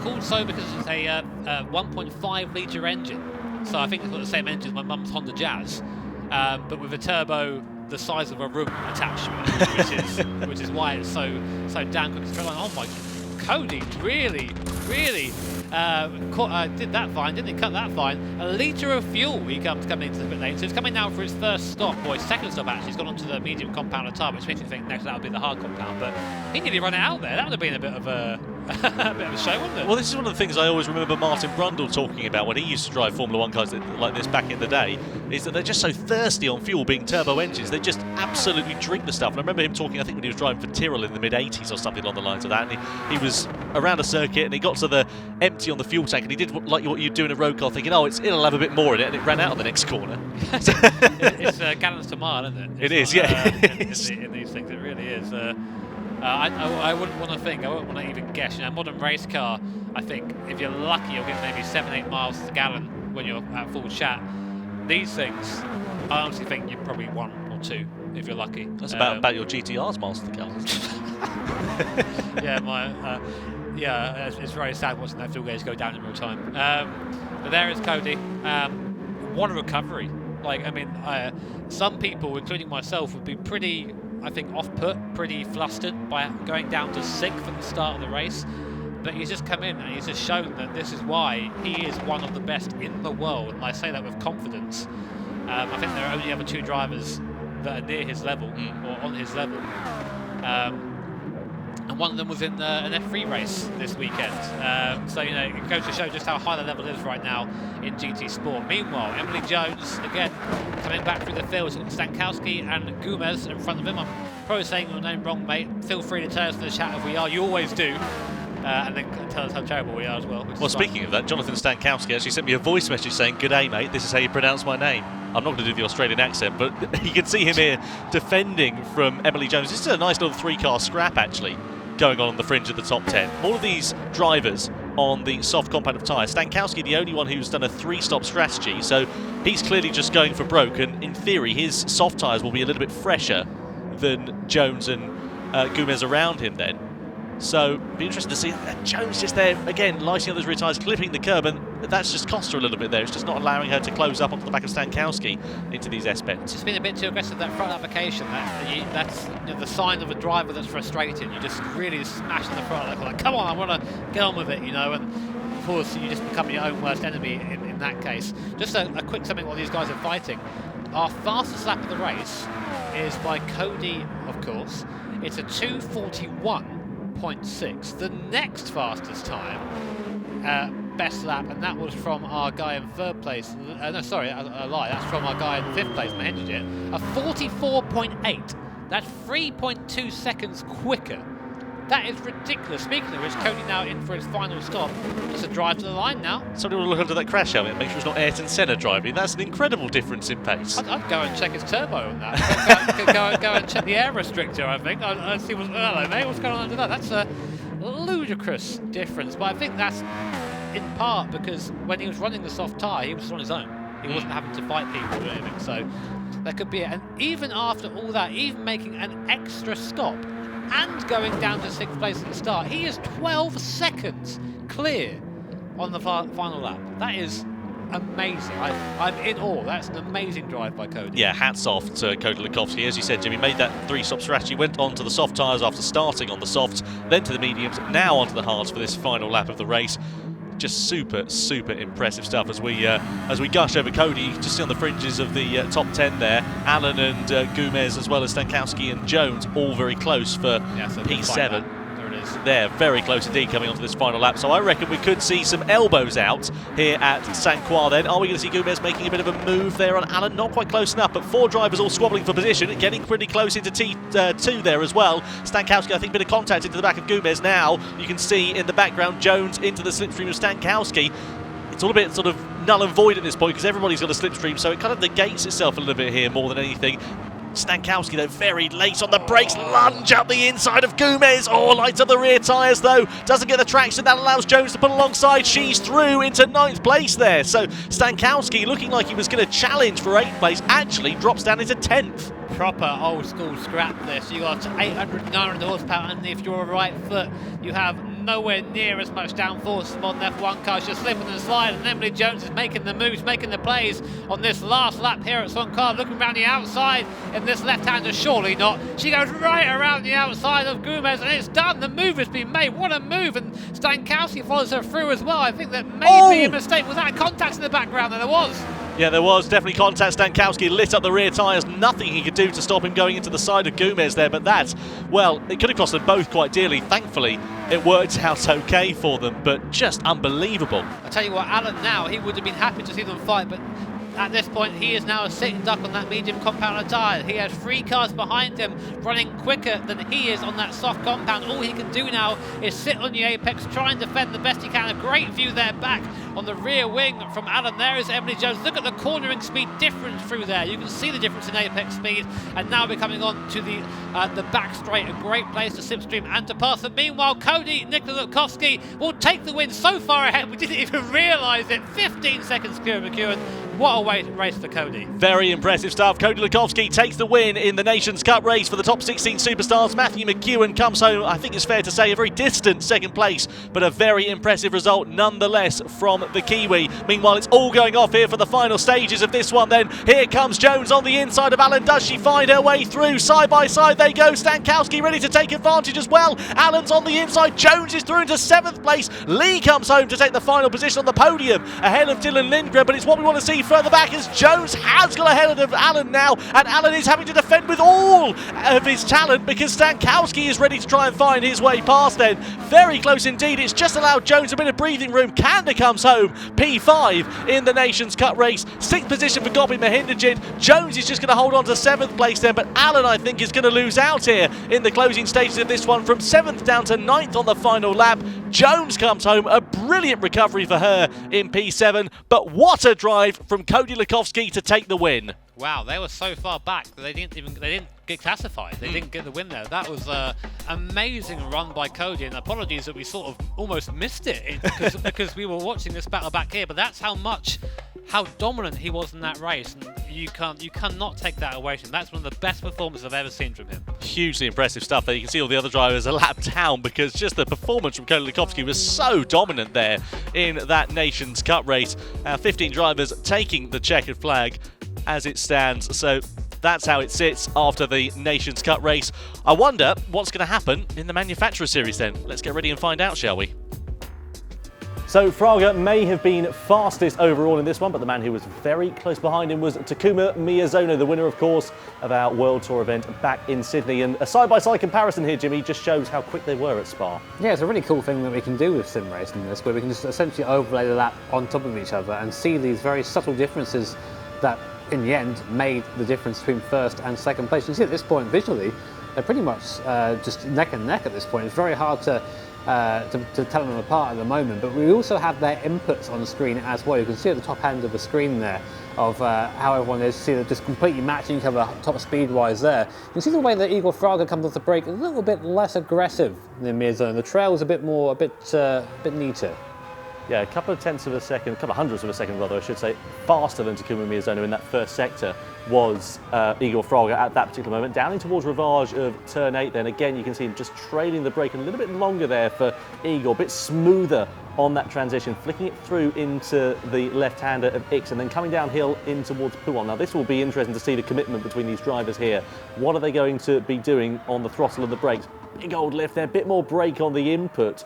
[SPEAKER 3] called so because it's a 1.5 litre engine. So I think it's got the same engine as my mum's Honda Jazz, but with a turbo the size of a room attached to it, which is why it's so damn quick. Oh my, Cody really did that fine, didn't he? Cut that fine. A litre of fuel he comes coming into the pit lane. So he's coming now for his first stop, or his second stop actually. He's gone onto the medium compound tyre, which makes me think next that would be the hard compound. But he nearly run it out there. That would have been a bit of a show, wouldn't it?
[SPEAKER 1] Well, this is one of the things I always remember Martin Brundle talking about when he used to drive Formula 1 cars like this back in the day, is that they're just so thirsty on fuel, being turbo engines. They just absolutely drink the stuff. And I remember him talking, I think when he was driving for Tyrrell in the mid-80s or something along the lines of that, and he was around a circuit and he got to the empty on the fuel tank and he did like what you do in a road car, thinking, it'll have a bit more in it, and it ran out on the next corner.
[SPEAKER 3] It's gallons to mile, isn't it?
[SPEAKER 1] It's yeah.
[SPEAKER 3] In these things, it really is. I wouldn't want to think, I wouldn't want to even guess. You know, a modern race car, I think, if you're lucky, you'll get maybe 7-8 miles to the gallon when you're at full chat. These things, I honestly think you're probably 1 or 2 if you're lucky.
[SPEAKER 1] That's about your GTR's miles to the gallon.
[SPEAKER 3] Yeah, it's very sad watching that fuel gauge go down in real time. But there is Cody. What a recovery! Like, I mean, some people, including myself, would be pretty, I think, off-put, pretty flustered by going down to 6th at the start of the race. But he's just come in and he's just shown that this is why he is one of the best in the world. And I say that with confidence. I think there are only other 2 drivers that are near his level or on his level. And one of them was in an F3 race this weekend. So, you know, it goes to show just how high the level is right now in GT Sport. Meanwhile, Emily Jones, again, coming back through the field. Stankowski and Gomez in front of him. I'm probably saying your name wrong, mate. Feel free to tell us in the chat if we are. You always do. And then tell us how terrible we are as well.
[SPEAKER 1] Well, speaking of that, Jonathan Stankowski actually sent me a voice message saying, "Good day, mate. This is how you pronounce my name." I'm not going to do the Australian accent, but you can see him here defending from Emily Jones. This is a nice little 3-car scrap, actually, going on the fringe of the top 10. All of these drivers on the soft compound of tyres. Stankowski, the only one who's done a 3-stop strategy, so he's clearly just going for broke, and in theory his soft tyres will be a little bit fresher than Jones and Gomez around him then. So, be interested to see Jones just there, again, lighting up those rear tyres, clipping the curb, and that's just cost her a little bit there. It's just not allowing her to close up onto the back of Stankowski into these S-bends.
[SPEAKER 3] It's been a bit too aggressive, that front application. That's the sign of a driver that's frustrated. You just really smashing the front, like, come on, I want to get on with it, you know, and of course you just become your own worst enemy in that case. Just a quick something while these guys are fighting. Our fastest lap of the race is by Cody, of course. It's a 2:41.6. The next fastest time, best lap, and that was from our guy in 3rd place. No, sorry, a lie. That's from our guy in 5th place, Mahendra. A 44.8. That's 3.2 seconds quicker. That is ridiculous. Speaking of which, Cody now in for his final stop. Just a drive to the line now.
[SPEAKER 1] Somebody will look under that crash helmet and make sure it's not Ayrton Senna driving. That's an incredible difference in pace.
[SPEAKER 3] I'd go and check his turbo on that. go and check the air restrictor, I think. I'd see hello, mate, what's going on under that. That's a ludicrous difference. But I think that's in part because when he was running the soft tyre, he was on his own. He wasn't having to fight people or anything. So that could be it. And even after all that, even making an extra stop and going down to 6th place at the start. He is 12 seconds clear on the final lap. That is amazing. I'm in awe. That's an amazing drive by Cody.
[SPEAKER 1] Yeah, hats off to Cody Lindgren. As you said, Jimmy, made that 3-stop strategy, went on to the soft tyres after starting on the softs, then to the mediums, now onto the hards for this final lap of the race. Just super impressive stuff as we gush over Cody. You can just see on the fringes of the top 10 there, Alan and Gomez, as well as Stankowski and Jones, all very close for P7. They're very close indeed coming onto this final lap, so I reckon we could see some elbows out here at Sainte-Croix then. Are we going to see Gomez making a bit of a move there on Alan? Not quite close enough, but 4 drivers all squabbling for position, getting pretty close into T2 there as well. Stankowski, I think, a bit of contact into the back of Gomez now. You can see in the background Jones into the slipstream of Stankowski. It's all a bit sort of null and void at this point because everybody's got a slipstream, so it kind of negates itself a little bit here more than anything. Stankowski, though, very late on the brakes, lunge up the inside of Gomez. Oh, lights up the rear tyres, though. Doesn't get the traction. That allows Jones to pull alongside. She's through into 9th place there. So Stankowski, looking like he was going to challenge for 8th place, actually drops down into 10th.
[SPEAKER 3] Proper old school scrap this. You got 800, 900 horsepower, and if you're a right foot, you have nowhere near as much downforce as modern F1 cars. You're slipping and sliding, and Emily Jones is making the moves, making the plays on this last lap here at Sainte-Croix, looking around the outside in this left-hander. Surely not. She goes right around the outside of Gomez, and it's done. The move has been made. What a move, and Stankowski follows her through as well. I think that may be a mistake. Was that contact in the background? And there was.
[SPEAKER 1] Yeah, there was definitely contact. Stankowski lit up the rear tyres. Nothing he could do to stop him going into the side of Gomez there, but that, well, it could have cost them both quite dearly. Thankfully, it worked out okay for them, but just unbelievable.
[SPEAKER 3] I tell you what, Alan now, he would have been happy to see them fight, but at this point, he is now a sitting duck on that medium compound tyre. He has 3 cars behind him running quicker than he is on that soft compound. All he can do now is sit on the apex, try and defend the best he can. A great view there back on the rear wing from Alan. There is Emily Jones. Look at the cornering speed difference through there. You can see the difference in apex speed. And now we're coming on to the back straight. A great place to slipstream and to pass. And meanwhile, Cody Nikolakowski will take the win so far ahead. We didn't even realise it. 15 seconds clear of Mcewen. What a race for Cody.
[SPEAKER 1] Very impressive stuff. Cody Lindgren takes the win in the Nations Cup race for the top 16 superstars. Matthew Mcewen comes home, I think it's fair to say, a very distant 2nd place, but a very impressive result nonetheless from the Kiwi. Meanwhile, it's all going off here for the final stages of this one then. Here comes Jones on the inside of Alan. Does she find her way through? Side by side they go. Stankowski ready to take advantage as well. Alan's on the inside. Jones is through into 7th place. Lee comes home to take the final position on the podium ahead of Dillon Lindgren, but it's what we want to see further back as Jones has got ahead of Alan now, and Alan is having to defend with all of his talent because Stankowski is ready to try and find his way past then. Very close indeed. It's just allowed Jones a bit of breathing room. Kanda comes home P5 in the Nations Cup race. 6th position for Gopi Mahinderjit. Jones is just going to hold on to 7th place then, but Alan, I think, is going to lose out here in the closing stages of this one, from 7th down to 9th on the final lap. Jones comes home. A brilliant recovery for her in P7, but what a drive from Cody Lindgren to take the win.
[SPEAKER 3] Wow, they were so far back that they didn't get classified. They didn't get the win there. That was an amazing run by Cody, and apologies that we sort of almost missed it because we were watching this battle back here, but that's how dominant he was in that race, and you cannot take that away from him. That's one of the best performances I've ever seen from him. Hugely
[SPEAKER 1] impressive stuff there. You can see all the other drivers a lap down because just the performance from Cody Lindgren was so dominant there in that Nations Cup race. 15 drivers taking the checkered flag as it stands. So that's how it sits after the Nations Cup race. I wonder what's going to happen in the Manufacturer Series then. Let's get ready and find out, shall we? So Fraga may have been fastest overall in this one, but the man who was very close behind him was Takuma Miyazono, the winner, of course, of our World Tour event back in Sydney. And a side-by-side comparison here, Jimmy, just shows how quick they were at Spa. Yeah, it's a really cool thing that we can do with sim racing in this, where we can just essentially overlay the lap on top of each other and see these very subtle differences that, in the end, made the difference between 1st and 2nd place. You see at this point, visually, they're pretty much just neck and neck at this point. It's very hard to tell them apart at the moment, but we also have their inputs on the screen as well. You can see at the top end of the screen there of how everyone is. See, they're just completely matching each other top speed-wise there. You can see the way that Igor Fraga comes off the brake a little bit less aggressive than Miyazono. The trail is a bit neater.
[SPEAKER 4] yeah, a couple of tenths of a second, a couple of hundredths of a second rather, I should say, faster than Takuma Miyazono in that first sector was Igor Fraga at that particular moment. Down in towards Rivage of turn 8, then again you can see him just trailing the brake a little bit longer there for Igor, a bit smoother on that transition, flicking it through into the left-hander of Ix and then coming downhill in towards Pouon. Now this will be interesting to see the commitment between these drivers here. What are they going to be doing on the throttle and the brakes? Big old lift there, a bit more brake on the input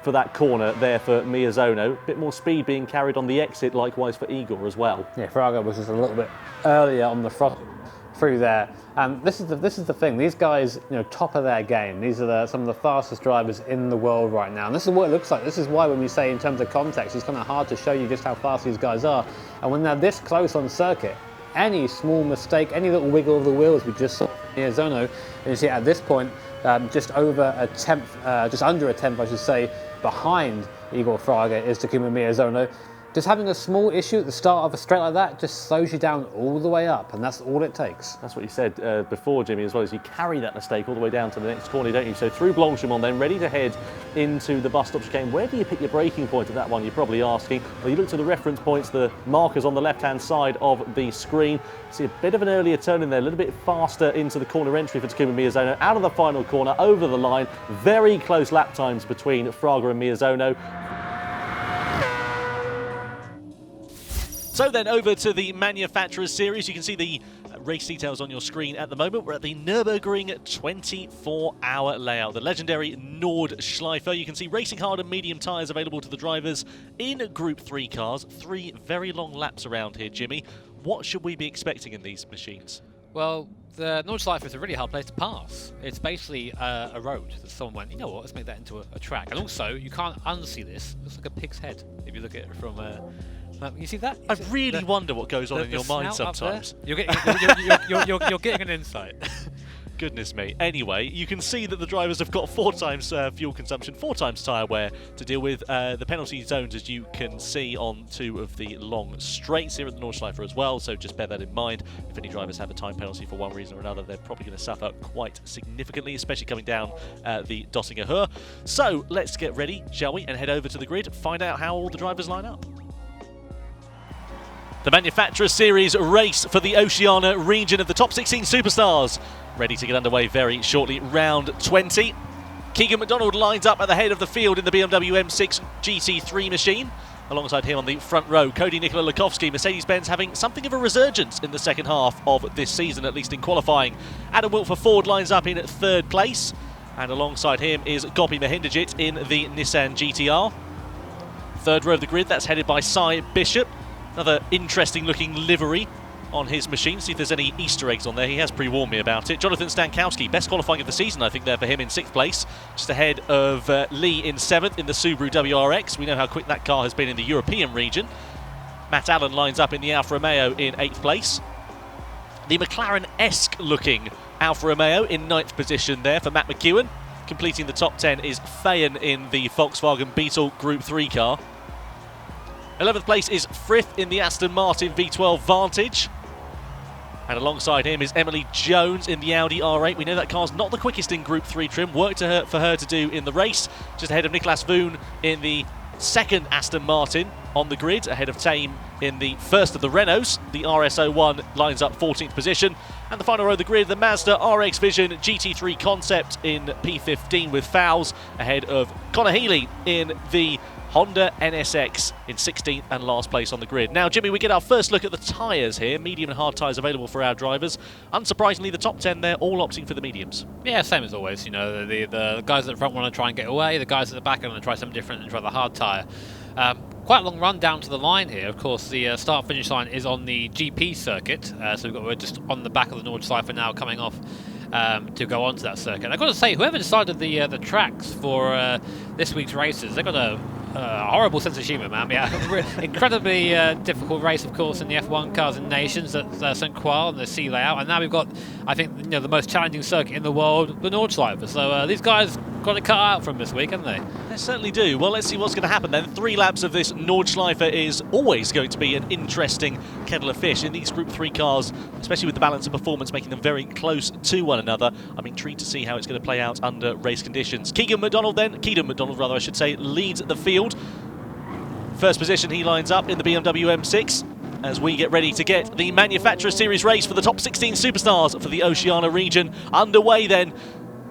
[SPEAKER 4] for that corner there for Miyazono. A bit more speed being carried on the exit, likewise for Igor as well.
[SPEAKER 2] Yeah, Fraga was just a little bit earlier on the throttle through there. And this is the thing. These guys, top of their game. These are some of the fastest drivers in the world right now. And this is what it looks like. This is why when we say in terms of context, it's kind of hard to show you just how fast these guys are. And when they're this close on circuit, any small mistake, any little wiggle of the wheels, we just saw Miyazono, and you see at this point, just over a tenth, just under a tenth, I should say, behind Igor Fraga is Takuma Miyazono. Just having a small issue at the start of a straight like that just slows you down all the way up, and that's all it takes.
[SPEAKER 4] That's what you said before, Jimmy, as well, as you carry that mistake all the way down to the next corner, don't you? So through Blanchimont then, ready to head into the bus stop chicane. Where do you pick your braking point at that one, you're probably asking? Well, you look to the reference points, the markers on the left-hand side of the screen. See a bit of an earlier turn in there, a little bit faster into the corner entry for Takuma Miyazono. Out of the final corner, over the line. Very close lap times between Fraga and Miyazono.
[SPEAKER 1] So then over to the Manufacturers Series. You can see the race details on your screen at the moment. We're at the Nürburgring 24-hour layout, the legendary Nordschleife. You can see racing hard and medium tyres available to the drivers in Group 3 cars. 3 very long laps around here, Jimmy. What should we be expecting in these machines?
[SPEAKER 3] Well, the Nordschleife is a really hard place to pass. It's basically a road that someone went, you know what, let's make that into a track. And also, you can't unsee this. It looks like a pig's head if you look at it from... you see that?
[SPEAKER 1] I really wonder what goes on in your mind sometimes.
[SPEAKER 3] You're getting an insight.
[SPEAKER 1] Goodness me. Anyway, you can see that the drivers have got 4 times fuel consumption, 4 times tyre wear to deal with. The penalty zones, as you can see on 2 of the long straights here at the Nordschleife as well, so just bear that in mind. If any drivers have a time penalty for one reason or another, they're probably going to suffer quite significantly, especially coming down the Dossinger Höhe. So let's get ready, shall we, and head over to the grid, find out how all the drivers line up. The Manufacturer Series race for the Oceania region of the top 16 superstars. Ready to get underway very shortly, round 20. Keegan Mcdonald lines up at the head of the field in the BMW M6 GT3 machine. Alongside him on the front row, Cody Nikola Lukovsky, Mercedes-Benz having something of a resurgence in the second half of this season, at least in qualifying. Adam Wilfer Ford lines up in 3rd place. And alongside him is Gopi Mahindajit in the Nissan GTR. 3rd row of the grid, that's headed by Cy Bishop. Another interesting looking livery on his machine. See if there's any Easter eggs on there. He has pre-warned me about it. Jonathan Stankowski, best qualifying of the season, I think, there for him in 6th place. Just ahead of Lee in 7th in the Subaru WRX. We know how quick that car has been in the European region. Matt Allen lines up in the Alfa Romeo in 8th place. The McLaren-esque looking Alfa Romeo in 9th position there for Matt Mcewen. Completing the top 10 is Fayen in the Volkswagen Beetle Group 3 car. 11th place is Frith in the Aston Martin V12 Vantage. And alongside him is Emily Jones in the Audi R8. We know that car's not the quickest in Group 3 trim. Work for her to do in the race. Just ahead of Niklas Voon in the 2nd Aston Martin on the grid. Ahead of Tame in the 1st of the Renaults. The RS01 lines up 14th position. And the final row of the grid, the Mazda RX Vision GT3 Concept in P15 with fouls. Ahead of Connor Healy in the Honda NSX in 16th and last place on the grid. Now, Jimmy, we get our first look at the tyres here. Medium and hard tyres available for our drivers. Unsurprisingly, the top 10 there, all opting for the mediums.
[SPEAKER 3] Yeah, same as always. You know, the guys at the front want to try and get away. The guys at the back are going to try something different and try the hard tyre. Quite a long run down to the line here. Of course, the start-finish line is on the GP circuit. So we're just on the back of the Nordschleife now coming off to go on to that circuit. I've got to say, whoever decided the tracks for this week's races, they've got a horrible sense of humour, man. Yeah, incredibly difficult race, of course, in the F1 Cars and Nations at Sainte-Croix and the C layout, and now we've got, I think, the most challenging circuit in the world, the Nordschleife. So these guys got it cut out from this week, haven't they?
[SPEAKER 1] They certainly do. Well, let's see what's going to happen then. 3 laps of this Nordschleife is always going to be an interesting kettle of fish in these Group 3 cars, especially with the balance of performance making them very close to one another. I'm intrigued to see how it's going to play out under race conditions. Keegan Mcdonald, I should say, leads the field. First position he lines up in the BMW M6 as we get ready to get the Manufacturer Series race for the top 16 superstars for the Oceania region underway then.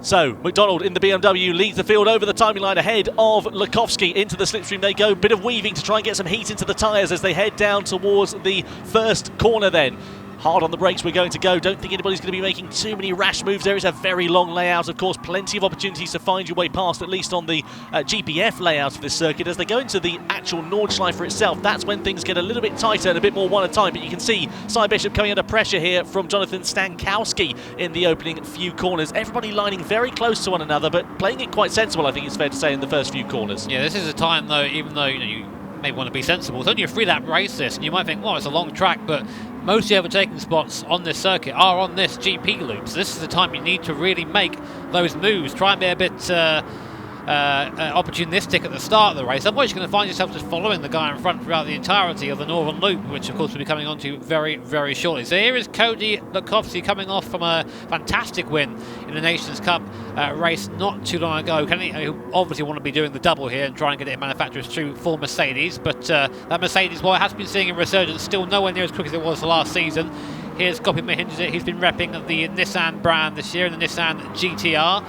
[SPEAKER 1] So, McDonald in the BMW leads the field over the timing line ahead of Lakowski. Into the slipstream they go. Bit of weaving to try and get some heat into the tyres as they head down towards the first corner then. Hard on the brakes we're going to go. Don't think anybody's going to be making too many rash moves. There is a very long layout, of course. Plenty of opportunities to find your way past, at least on the GPF layout of this circuit. As they go into the actual Nordschleife itself, that's when things get a little bit tighter and a bit more one at a time. But you can see Cy Bishop coming under pressure here from Jonathan Stankowski in the opening few corners. Everybody lining very close to one another, but playing it quite sensible, I think it's fair to say, in the first few corners.
[SPEAKER 3] Yeah, this is a time, though, even though you may want to be sensible, it's only a 3-lap race this, and you might think, well, it's a long track, but most of the overtaking spots on this circuit are on this GP loop. So this is the time you need to really make those moves. Try and be a bit opportunistic at the start of the race. Otherwise you're going to find yourself just following the guy in front throughout the entirety of the Northern Loop, which of course we'll be coming on to very, very shortly. So here is Cody Lakowski coming off from a fantastic win in the Nations Cup race not too long ago. He obviously want to be doing the double here and try and get it in manufacturers through for Mercedes, but that Mercedes, while it has been seeing a resurgence, still nowhere near as quick as it was last season. Here's Gopi Mahindrajit. He's been repping the Nissan brand this year in the Nissan GTR.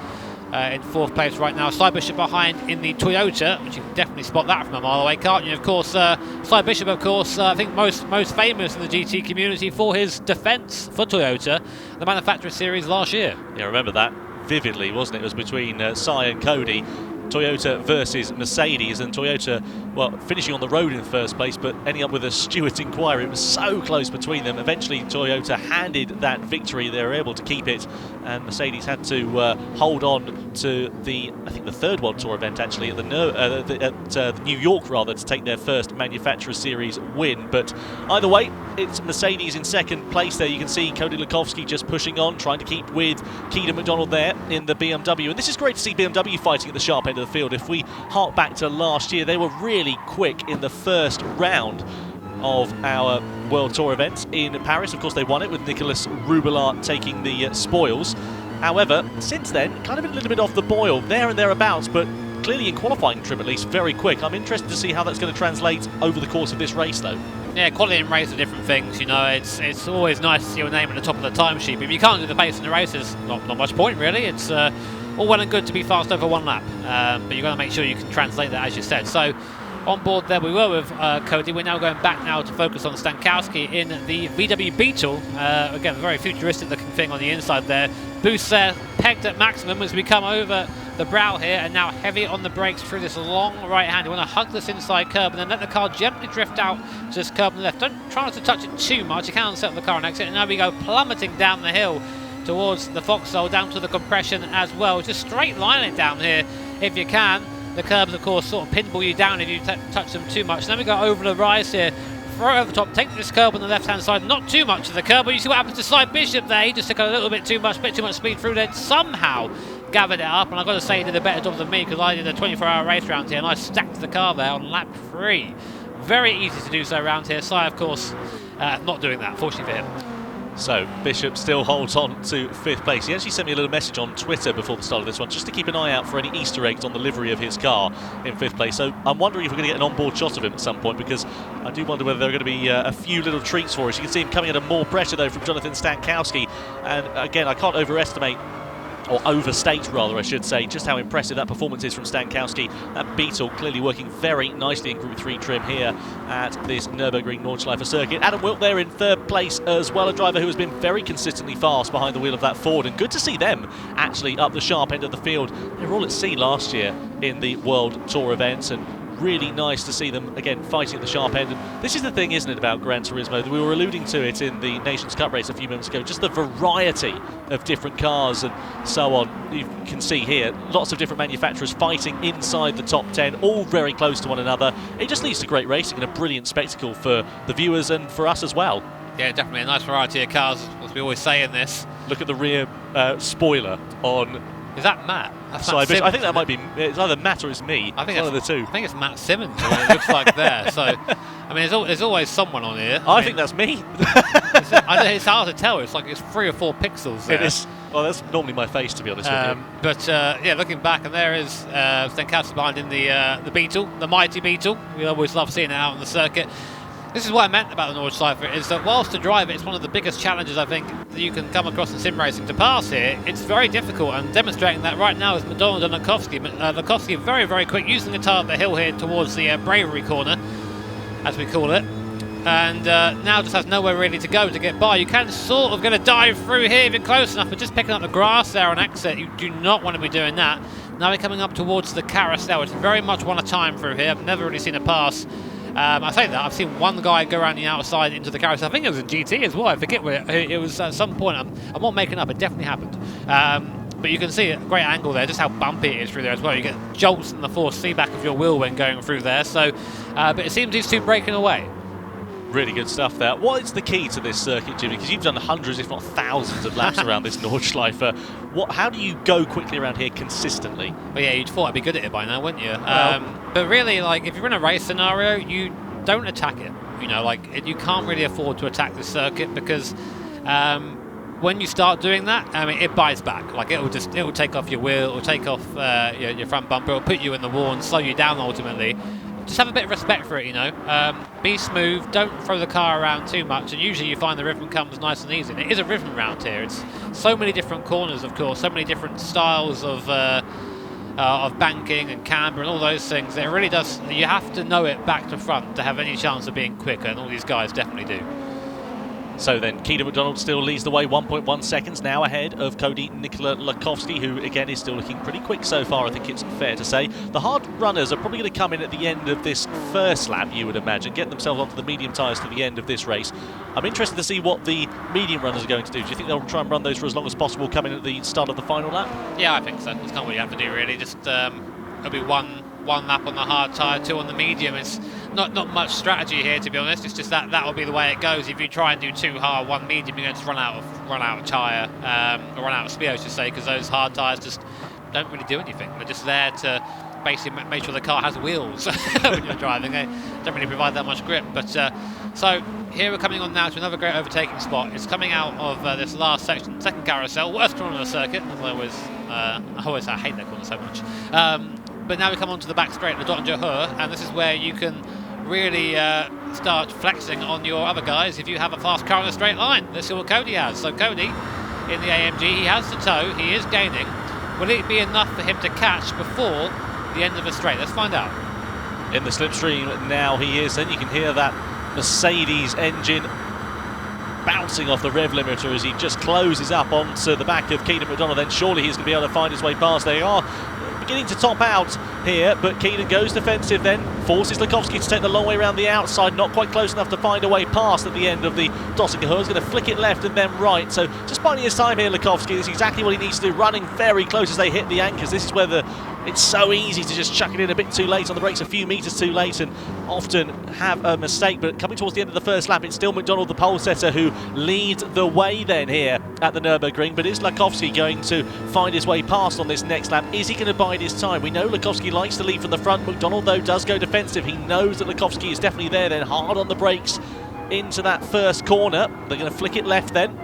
[SPEAKER 3] In 4th place right now. Cy Bishop behind in the Toyota, which you can definitely spot that from a mile away, can't you? Of course, Cy Bishop, of course, I think most famous in the GT community for his defence for Toyota, the Manufacturer Series last year.
[SPEAKER 1] Yeah, remember that vividly, wasn't it? It was between Cy and Cody. Toyota versus Mercedes, and Toyota, well, finishing on the road in first place, but ending up with a Stewart's inquiry. It was so close between them. Eventually, Toyota handed that victory. They were able to keep it, and Mercedes had to hold on to the 3rd World Tour event, actually, at the New York, rather, to take their first Manufacturer Series win. But either way, it's Mercedes in 2nd place there. You can see Cody Lakowski just pushing on, trying to keep with Keegan Mcdonald there in the BMW. And this is great to see BMW fighting at the sharp end of the field. If we hark back to last year, they were really quick in the first round of our World Tour event in Paris. Of course, they won it with Nicolas Roubillard taking the spoils. However, since then, kind of a little bit off the boil, there and thereabouts, but clearly in qualifying trim at least, very quick. I'm interested to see how that's going to translate over the course of this race, though.
[SPEAKER 3] Yeah, quality and race are different things. It's always nice to see your name at the top of the timesheet, but if you can't do the pace in the race, there's not much point, really. It's all well and good to be fast over 1 lap, but you've got to make sure you can translate that, as you said. So on board there we were with Cody. We're now going back now to focus on Stankowski in the VW Beetle. Again, a very futuristic looking thing on the inside there. Boost there, pegged at maximum as we come over the brow here, and now heavy on the brakes through this long right hand. You want to hug this inside curb and then let the car gently drift out to this curb on the left. Don't try not to touch it too much. You can set the car on exit, and now we go plummeting down the hill towards the Vauxhall, down to the compression as well. Just straight line it down here if you can. The curbs, of course, sort of pinball you down if you touch them too much. Then we go over the rise here, throw it over the top, take this curb on the left-hand side, not too much of the curb, but you see what happens to Cy Bishop there. He just took a little bit too much speed through there, somehow gathered it up, and I've got to say he did a better job than me because I did a 24-hour race round here and I stacked the car there on lap 3. Very easy to do so around here. Cy, of course, not doing that, fortunately for him.
[SPEAKER 1] So Bishop still holds on to 5th place. He actually sent me a little message on Twitter before the start of this one, just to keep an eye out for any Easter eggs on the livery of his car in 5th place. So I'm wondering if we're going to get an onboard shot of him at some point, because I do wonder whether there are going to be a few little treats for us. You can see him coming under more pressure, though, from Jonathan Stankowski. And again, I can't overestimate, or overstate rather I should say, just how impressive that performance is from Stankowski. That Beetle clearly working very nicely in Group 3 trim here at this Nürburgring Nordschleife circuit. Adam Wilk there in 3rd place as well, a driver who has been very consistently fast behind the wheel of that Ford, and good to see them actually up the sharp end of the field. They were all at sea last year in the World Tour events, and really nice to see them again fighting at the sharp end. And this is the thing, isn't it, about Gran Turismo? We were alluding to it in the Nations Cup race a few moments ago, just the variety of different cars and so on. You can see here lots of different manufacturers fighting inside the top 10, all very close to one another. It just leads to great racing and a brilliant spectacle for the viewers and for us as well.
[SPEAKER 3] Yeah, definitely a nice variety of cars, as we always say in this.
[SPEAKER 1] Look at the rear spoiler on...
[SPEAKER 3] Is that Matt? That's
[SPEAKER 1] Matt
[SPEAKER 3] Simmons,
[SPEAKER 1] I think that might be, it's either Matt or it's me.
[SPEAKER 3] I think
[SPEAKER 1] it's one of the two.
[SPEAKER 3] I think it's Matt Simmons, it looks like there. So, I mean, there's always someone on here.
[SPEAKER 1] I think that's me.
[SPEAKER 3] It's hard to tell. It's like it's 3 or 4 pixels there.
[SPEAKER 1] It is. Well, that's normally my face, to be honest with you.
[SPEAKER 3] But yeah, looking back, and there is Stankowski behind in the Beetle, the mighty Beetle. We always love seeing it out on the circuit. This is what I meant about the Nordschleife, is that whilst to drive it's one of the biggest challenges I think that you can come across in sim racing. To pass here, it's very difficult, and demonstrating that right now is Mcdonald and Stankowski. Stankowski very, very quick, using the tyre up the hill here towards the Bravery corner, as we call it. And now just has nowhere really to go to get by. You can sort of going to dive through here if you're close enough, but just picking up the grass there on exit, you do not want to be doing that. Now we're coming up towards the carousel. It's very much one a time through here. I've never really seen a pass. I say that, I've seen one guy go around the outside into the carousel. I think it was a GT as well. I forget where it was at some point. I'm not making up, it definitely happened. But you can see a great angle there, just how bumpy it is through there as well. You get jolts and the force feedback of your wheel when going through there. So, but it seems these two breaking away.
[SPEAKER 1] Really good stuff there. What is the key to this circuit, Jimmy? Because you've done hundreds, if not thousands, of laps around this Nordschleife. How do you go quickly around here consistently?
[SPEAKER 3] Well, yeah, you'd thought I'd be good at it by now, wouldn't you? But really, like, if you're in a race scenario, you don't attack it. You know, like, you can't really afford to attack this circuit because when you start doing that, I mean, it bites back. Like, it will take off your wheel, it will take off your front bumper, it will put you in the wall and slow you down ultimately. Just have a bit of respect for it, you know. Be smooth, don't throw the car around too much, and usually you find the rhythm comes nice and easy. And it is a rhythm round here. It's so many different corners, of course, so many different styles of banking and camber and all those things. It really does. You have to know it back to front to have any chance of being quicker, and all these guys definitely do.
[SPEAKER 1] So then Keegan Mcdonald still leads the way, 1.1 seconds now ahead of Cody Nikolakovsky, who again is still looking pretty quick so far, I think it's fair to say. The hard runners are probably going to come in at the end of this first lap, you would imagine, get themselves onto the medium tyres to the end of this race. I'm interested to see what the medium runners are going to do. Do you think they'll try and run those for as long as possible coming at the start of the final lap?
[SPEAKER 3] Yeah, I think so. That's not what you have to do really. Just it'll be one lap on the hard tyre, 2 on the medium. It's not much strategy here, to be honest. It's just that will be the way it goes. If you try and do 2 hard, 1 medium, you're going to run out of tyre, or run out of speed, I should say, because those hard tyres just don't really do anything. They're just there to basically make sure the car has wheels when you're driving. They don't really provide that much grip. But so here we're coming on now to another great overtaking spot. It's coming out of this last section, second carousel, worst corner on the circuit. As I hate that corner so much. But now we come onto the back straight, the Dottinger Höhe, and this is where you can really start flexing on your other guys if you have a fast car in a straight line. Let's see what Cody has. So Cody, in the AMG, he has the tow, he is gaining. Will it be enough for him to catch before the end of the straight? Let's find out.
[SPEAKER 1] In the slipstream now he is, and you can hear that Mercedes engine bouncing off the rev limiter as he just closes up onto the back of Keegan Mcdonald. Then surely he's going to be able to find his way past. They are beginning to top out here, but Keegan goes defensive, then forces Stankowski to take the long way around the outside, not quite close enough to find a way past at the end of the Dottinger Höhe. He's going to flick it left and then right, so just biding his time here, Stankowski. This is exactly what he needs to do, running very close as they hit the anchors. This is where it's so easy to just chuck it in a bit too late on the brakes, a few metres too late, and often have a mistake. But coming towards the end of the first lap, it's still Mcdonald, the pole setter, who leads the way then here at the Nürburgring. But is Stankowski going to find his way past on this next lap? Is he going to bide his time? We know Stankowski likes to lead from the front. Mcdonald, though, does go defensive. He knows that Stankowski is definitely there, then hard on the brakes into that first corner. They're going to flick it left then.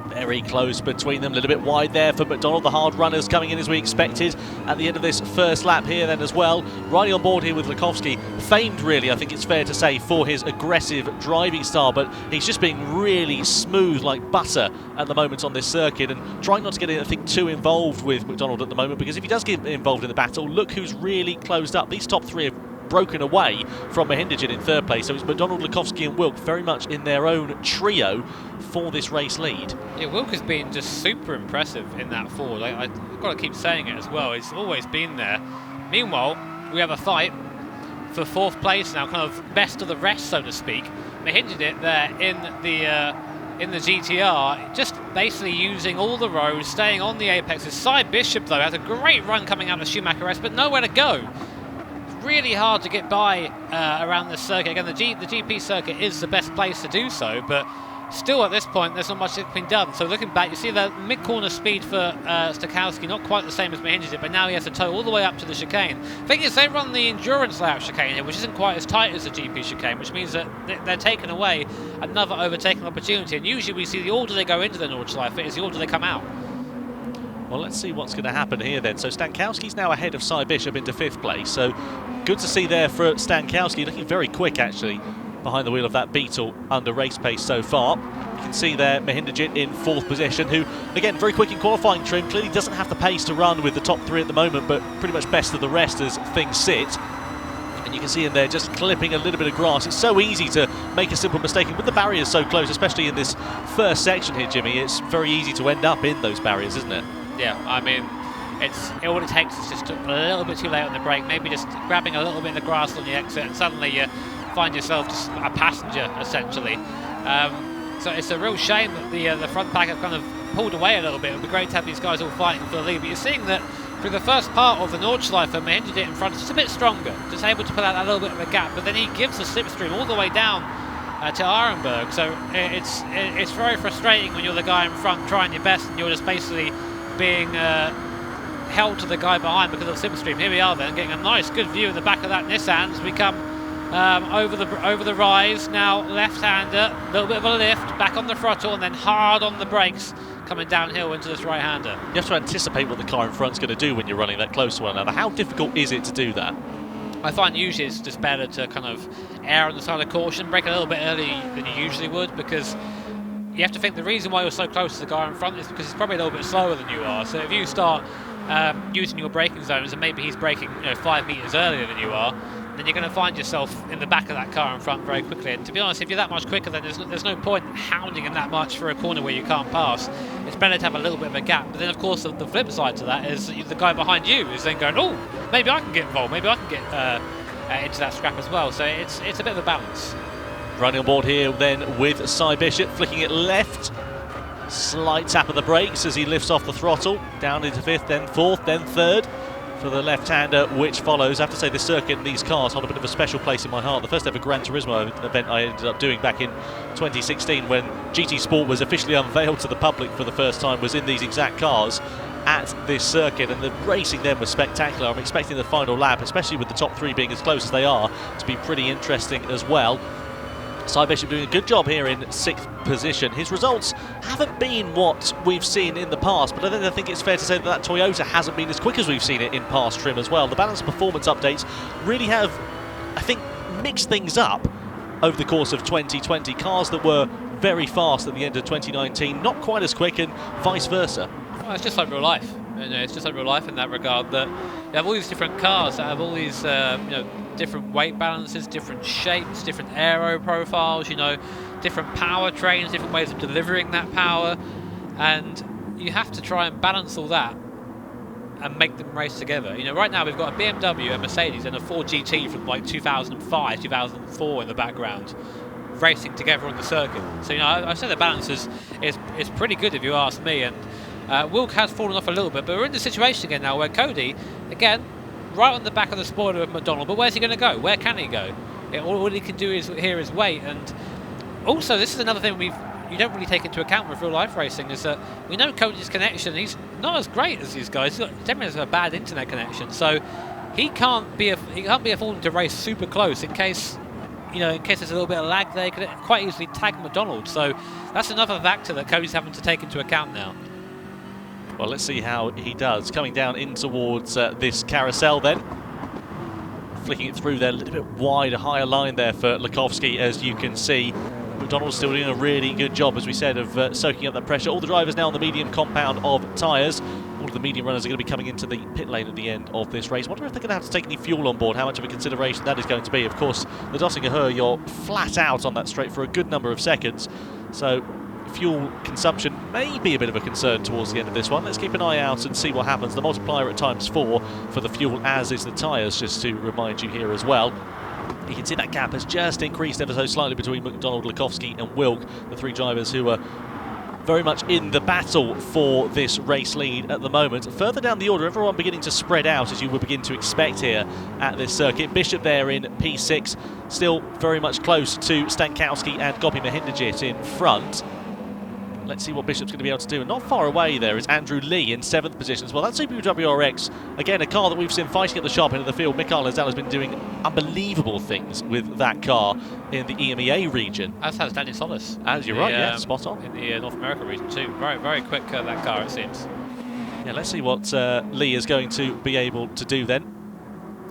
[SPEAKER 1] Very close between them, a little bit wide there for Mcdonald. The hard runners coming in as we expected at the end of this first lap here then as well. Riding on board here with Stankowski, famed really, I think it's fair to say, for his aggressive driving style, but he's just being really smooth like butter at the moment on this circuit, and trying not to get anything too involved with Mcdonald at the moment, because if he does get involved in the battle, look who's really closed up. These top three have broken away from Mahindran in third place, so it's Mcdonald, Stankowski and Wilk very much in their own trio for this race lead.
[SPEAKER 3] Yeah, Wilk has been just super impressive in that Ford. I've got to keep saying it as well. He's always been there. Meanwhile, we have a fight for 4th place now, kind of best of the rest, so to speak. Mahindran it there in the GTR, just basically using all the roads, staying on the apexes. Cy Bishop, though, has a great run coming out of Schumacher S, but nowhere to go. Really hard to get by around this circuit. Again, the GP circuit is the best place to do so, but still at this point there's not much that's been done. So looking back, you see the mid-corner speed for Stankowski, not quite the same as Mahindran did, but now he has to tow all the way up to the chicane. Thing is, they run the endurance layout chicane here, which isn't quite as tight as the GP chicane, which means that they're taking away another overtaking opportunity. And usually we see the order they go into the Nordschleife is the order they come out.
[SPEAKER 1] Well, let's see what's going to happen here then. So Stankowski's now ahead of Cy Bishop into 5th place. So good to see there for Stankowski, looking very quick actually behind the wheel of that Beetle under race pace so far. You can see there Mahinderjit in 4th position, who again very quick in qualifying trim, clearly doesn't have the pace to run with the top 3 at the moment, but pretty much best of the rest as things sit. And you can see him there just clipping a little bit of grass. It's so easy to make a simple mistake, and with the barriers so close, especially in this first section here, Jimmy, it's very easy to end up in those barriers, isn't it?
[SPEAKER 3] Yeah, I mean, all it takes is just a little bit too late on the brake, maybe just grabbing a little bit of the grass on the exit, and suddenly you find yourself just a passenger, essentially. So it's a real shame that the front pack have kind of pulled away a little bit. It would be great to have these guys all fighting for the lead, but you're seeing that through the first part of the Nordschleife, Mahinderjit in front is just a bit stronger, just able to pull out a little bit of a gap, but then he gives the slipstream all the way down to Arenberg. So it's very frustrating when you're the guy in front trying your best and you're just basically being held to the guy behind because of the slipstream. Here we are then, getting a nice good view of the back of that Nissan as we come over the rise. Now left-hander, a little bit of a lift, back on the throttle and then hard on the brakes, coming downhill into this right-hander.
[SPEAKER 1] You have to anticipate what the car in front's going to do when you're running that close to one another. How difficult is it to do that?
[SPEAKER 3] I find usually it's just better to kind of err on the side of caution, brake a little bit early than you usually would, because you have to think the reason why you're so close to the guy in front is because he's probably a little bit slower than you are. So if you start using your braking zones and maybe he's braking 5 meters earlier than you are, then you're going to find yourself in the back of that car in front very quickly. And to be honest, if you're that much quicker, then there's no point hounding him that much for a corner where you can't pass. It's better to have a little bit of a gap. But then, of course, the flip side to that is the guy behind you is then going, oh, maybe I can get involved, maybe I can get into that scrap as well. So it's a bit of a balance.
[SPEAKER 1] Running on board here then with Cy Bishop, flicking it left. Slight tap of the brakes as he lifts off the throttle, down into 5th, then 4th, then 3rd for the left-hander, which follows. I have to say, this circuit and these cars hold a bit of a special place in my heart. The first ever Gran Turismo event I ended up doing back in 2016 when GT Sport was officially unveiled to the public for the first time was in these exact cars at this circuit, and the racing then was spectacular. I'm expecting the final lap, especially with the top 3 being as close as they are, to be pretty interesting as well. Cy Bishop doing a good job here in 6th position. His results haven't been what we've seen in the past, but I think it's fair to say that Toyota hasn't been as quick as we've seen it in past trim as well. The balance performance updates really have, I think, mixed things up over the course of 2020. Cars that were very fast at the end of 2019, not quite as quick, and vice versa.
[SPEAKER 3] Well, it's just like real life. It's just like real life in that regard, that you have all these different cars that have all these different weight balances, different shapes, different aero profiles, different powertrains, different ways of delivering that power, and you have to try and balance all that and make them race together. Right now we've got a BMW, a Mercedes, and a Ford GT from like 2005, 2004 in the background, racing together on the circuit. So I say the balance is pretty good if you ask me, and Wilk has fallen off a little bit, but we're in the situation again now where Cody, again, right on the back of the spoiler of McDonald, but where's he going to go? Where can he go? All he can do here is wait. And also, this is another thing you don't really take into account with real life racing, is that we know Cody's connection, he's not as great as these guys. He's definitely has a bad internet connection, so he can't be affording to race super close in case there's a little bit of lag there. He could quite easily tag McDonald. So that's another factor that Cody's having to take into account now.
[SPEAKER 1] Well, let's see how he does. Coming down in towards this carousel then. Flicking it through there, a little bit wide, a higher line there for Lukovsky, as you can see. McDonald's still doing a really good job, as we said, of soaking up that pressure. All the drivers now on the medium compound of tyres. All of the medium runners are going to be coming into the pit lane at the end of this race. I wonder if they're going to have to take any fuel on board, how much of a consideration that is going to be. Of course, the Dossinger-Hur, you're flat out on that straight for a good number of seconds. So fuel consumption may be a bit of a concern towards the end of this one. Let's keep an eye out and see what happens. The multiplier at ×4 for the fuel, as is the tyres, just to remind you here as well. You can see that gap has just increased ever so slightly between McDonald, Lukovsky and Wilk, the 3 drivers who are very much in the battle for this race lead at the moment. Further down the order, everyone beginning to spread out, as you would begin to expect here at this circuit. Bishop there in P6, still very much close to Stankowski and Gopi Mahinderjit in front. Let's see what Bishop's going to be able to do. And not far away there is Andrew Lee in 7th position as well. That's Subaru WRX. Again, a car that we've seen fighting at the sharp end of the field. Mikael Lazal has been doing unbelievable things with that car in the EMEA region.
[SPEAKER 3] As has Daniel Solis.
[SPEAKER 1] As you're right, yeah, spot on.
[SPEAKER 3] In the North America region too. Very, very quick, that car, it seems.
[SPEAKER 1] Yeah, let's see what Lee is going to be able to do then.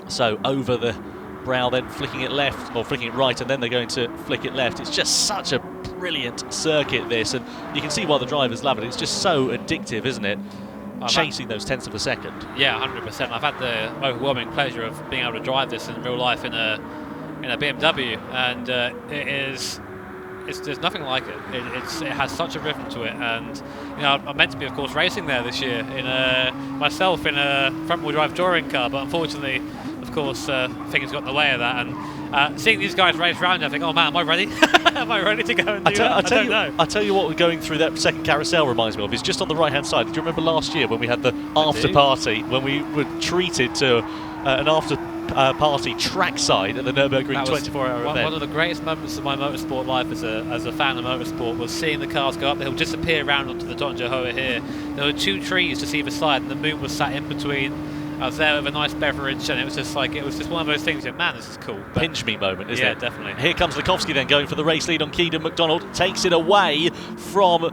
[SPEAKER 1] So over the brow, then flicking it left, or flicking it right, and then they're going to flick it left. It's just such a brilliant circuit, this, and you can see why the drivers love it. It's just so addictive, isn't it? Chasing those tenths of a second.
[SPEAKER 3] Yeah, 100%. I've had the overwhelming pleasure of being able to drive this in real life in a BMW, and there's nothing like it. It has such a rhythm to it, and I'm meant to be, of course, racing there this year myself in a front-wheel drive touring car, but unfortunately, of course, things got in the way of that. And seeing these guys race around, I think, oh man, am I ready? Am I ready to go and do that? I don't know.
[SPEAKER 1] I'll tell you what going through that second carousel reminds me of is just on the right-hand side. Do you remember last year when we had the after party, when we were treated to an after party trackside at the Nürburgring 24-hour event?
[SPEAKER 3] One of the greatest moments of my motorsport life as a fan of motorsport was seeing the cars go up the hill, disappear around onto the Dodge-Hoa here. There were 2 trees just either side, and the moon was sat in between. I was there with a nice beverage, and it was just one of those things. Man, this is cool. But
[SPEAKER 1] pinch me moment, isn't it?
[SPEAKER 3] Yeah, definitely.
[SPEAKER 1] Here comes Stankowski then going for the race lead on Keegan Mcdonald, takes it away from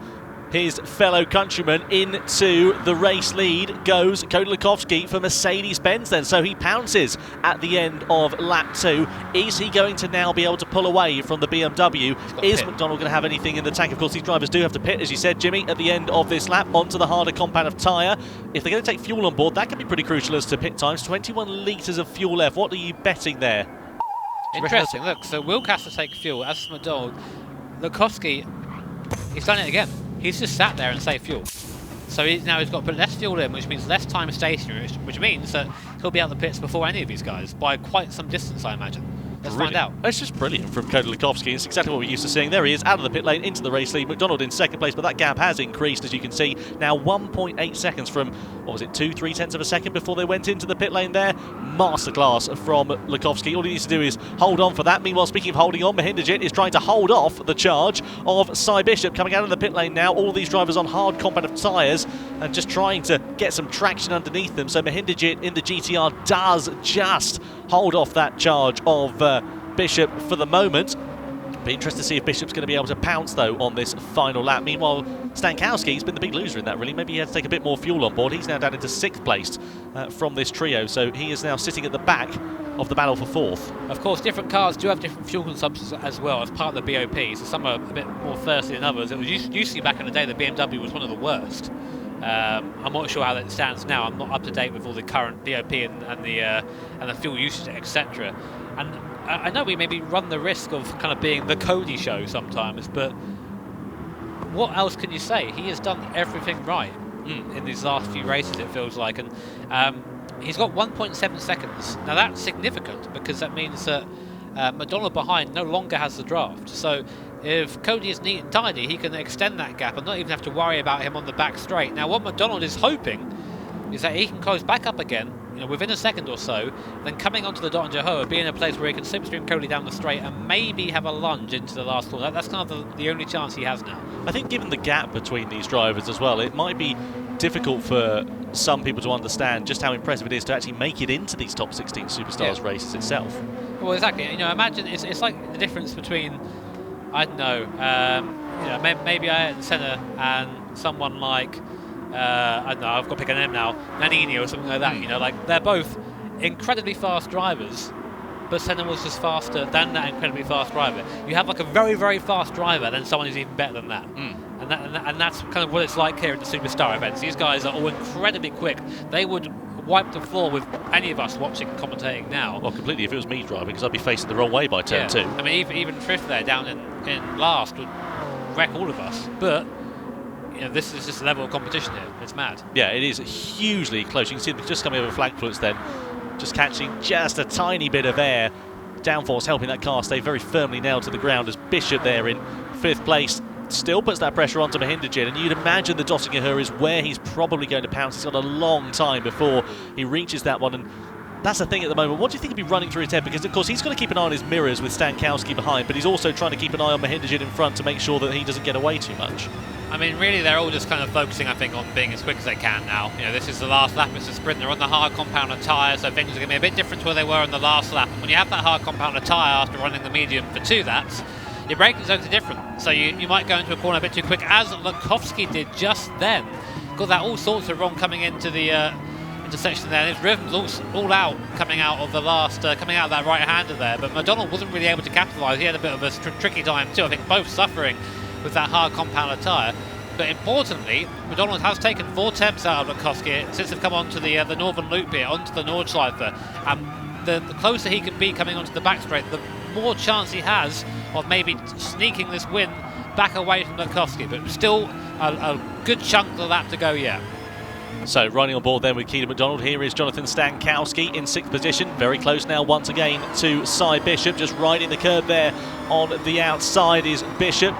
[SPEAKER 1] his fellow countryman. Into the race lead goes Stankowski for Mercedes-Benz then, so he pounces at the end of lap 2. Is he going to now be able to pull away from the BMW? Is McDonald going to have anything in the tank? Of course, these drivers do have to pit, as you said, Jimmy, at the end of this lap, onto the harder compound of tyre. If they're going to take fuel on board, that can be pretty crucial as to pit times. 21 litres of fuel left. What are you betting there?
[SPEAKER 3] Interesting. Look, so Wilk has to take fuel, as McDonald. Stankowski, he's done it again. He's just sat there and saved fuel. So he's got to put less fuel in, which means less time stationary, which means that he'll be out the pits before any of these guys, by quite some distance, I imagine. Let's find out.
[SPEAKER 1] It's just brilliant from Stankowski. It's exactly what we're used to seeing. There he is, out of the pit lane, into the race lead. McDonald in second place, but that gap has increased, as you can see. Now 1.8 seconds from, 2-3 tenths of a second before they went into the pit lane there. Masterclass from Stankowski. All he needs to do is hold on for that. Meanwhile, speaking of holding on, Mahindra is trying to hold off the charge of Cy Bishop coming out of the pit lane now. All these drivers on hard compound of tyres and just trying to get some traction underneath them. So Mahindra in the GTR does just hold off that charge of Bishop for the moment. Be interested to see if Bishop's going to be able to pounce, though, on this final lap. Meanwhile, Stankowski's been the big loser in that, really. Maybe he had to take a bit more fuel on board. He's now down into 6th place from this trio, so he is now sitting at the back of the battle for 4th.
[SPEAKER 3] Of course, different cars do have different fuel consumptions as well as part of the BOP, so some are a bit more thirsty than others. It was usually back in the day, the BMW was one of the worst. I'm not sure how that stands now. I'm not up to date with all the current BOP and the fuel usage, etc. And I know we maybe run the risk of kind of being the Cody show sometimes, but what else can you say? He has done everything right in these last few races, it feels like, and he's got 1.7 seconds. Now that's significant because that means that McDonald behind no longer has the draft. So if Cody is neat and tidy, he can extend that gap and not even have to worry about him on the back straight. Now what McDonald is hoping is that he can close back up again, within a second or so, then coming onto the Dodge-Hoa, be in a place where he can slipstream Cody down the straight and maybe have a lunge into the last corner. That's kind of the only chance he has now.
[SPEAKER 1] I think given the gap between these drivers as well, it might be difficult for some people to understand just how impressive it is to actually make it into these top 16 Superstars races itself.
[SPEAKER 3] Well, exactly. Imagine it's like the difference between, I don't know, maybe Ayrton Senna and someone like, I don't know, I've got to pick a name now, Nannini or something like that. Like they're both incredibly fast drivers, but Senna was just faster than that incredibly fast driver. You have like a very, very fast driver, then someone who's even better than that. And that's kind of what it's like here at the Superstar events. These guys are all incredibly quick. They would wipe the floor with any of us watching and commentating now.
[SPEAKER 1] Well, completely if it was me driving, because I'd be facing the wrong way by turn 2.
[SPEAKER 3] I mean, even Triff there down in last would wreck all of us. But this is just a level of competition here. It's mad.
[SPEAKER 1] Yeah, it is hugely close. You can see them just coming over flag fluence then, just catching just a tiny bit of air. Downforce helping that car stay very firmly nailed to the ground as Bishop there in 5th place still puts that pressure onto Mahindra, and you'd imagine the Dodge-Hoa is where he's probably going to pounce. He's got a long time before he reaches that one, and that's the thing at the moment. What do you think he'd be running through his head? Because, of course, he's got to keep an eye on his mirrors with Stankowski behind, but he's also trying to keep an eye on Mahindra in front to make sure that he doesn't get away too much.
[SPEAKER 3] I mean, really, they're all just kind of focusing, I think, on being as quick as they can now. This is the last lap. It's a sprint. They're on the hard compound of tyre, so things are going to be a bit different to where they were on the last lap. And when you have that hard compound of tyre after running the medium for 2 laps, your braking zones are different. So you might go into a corner a bit too quick, as Stankowski did just then. got that all sorts of wrong coming into the intersection there. And his rhythm's all out coming out of the last, coming out of that right-hander there. But Mcdonald wasn't really able to capitalise. He had a bit of a tricky time too. I think both suffering with that hard compound tyre. But importantly, Mcdonald has taken 4 temps out of Stankowski since they've come onto the northern loop here, onto the Nordschleife. And the closer he can be coming onto the back straight, the more chance he has of maybe sneaking this win back away from Stankowski. But still a good chunk of the lap to go yet.
[SPEAKER 1] So riding on board then with Keegan Mcdonald, here is Jonathan Stankowski in 6th position, very close now once again to Cy Bishop, just riding the curb there on the outside is Bishop.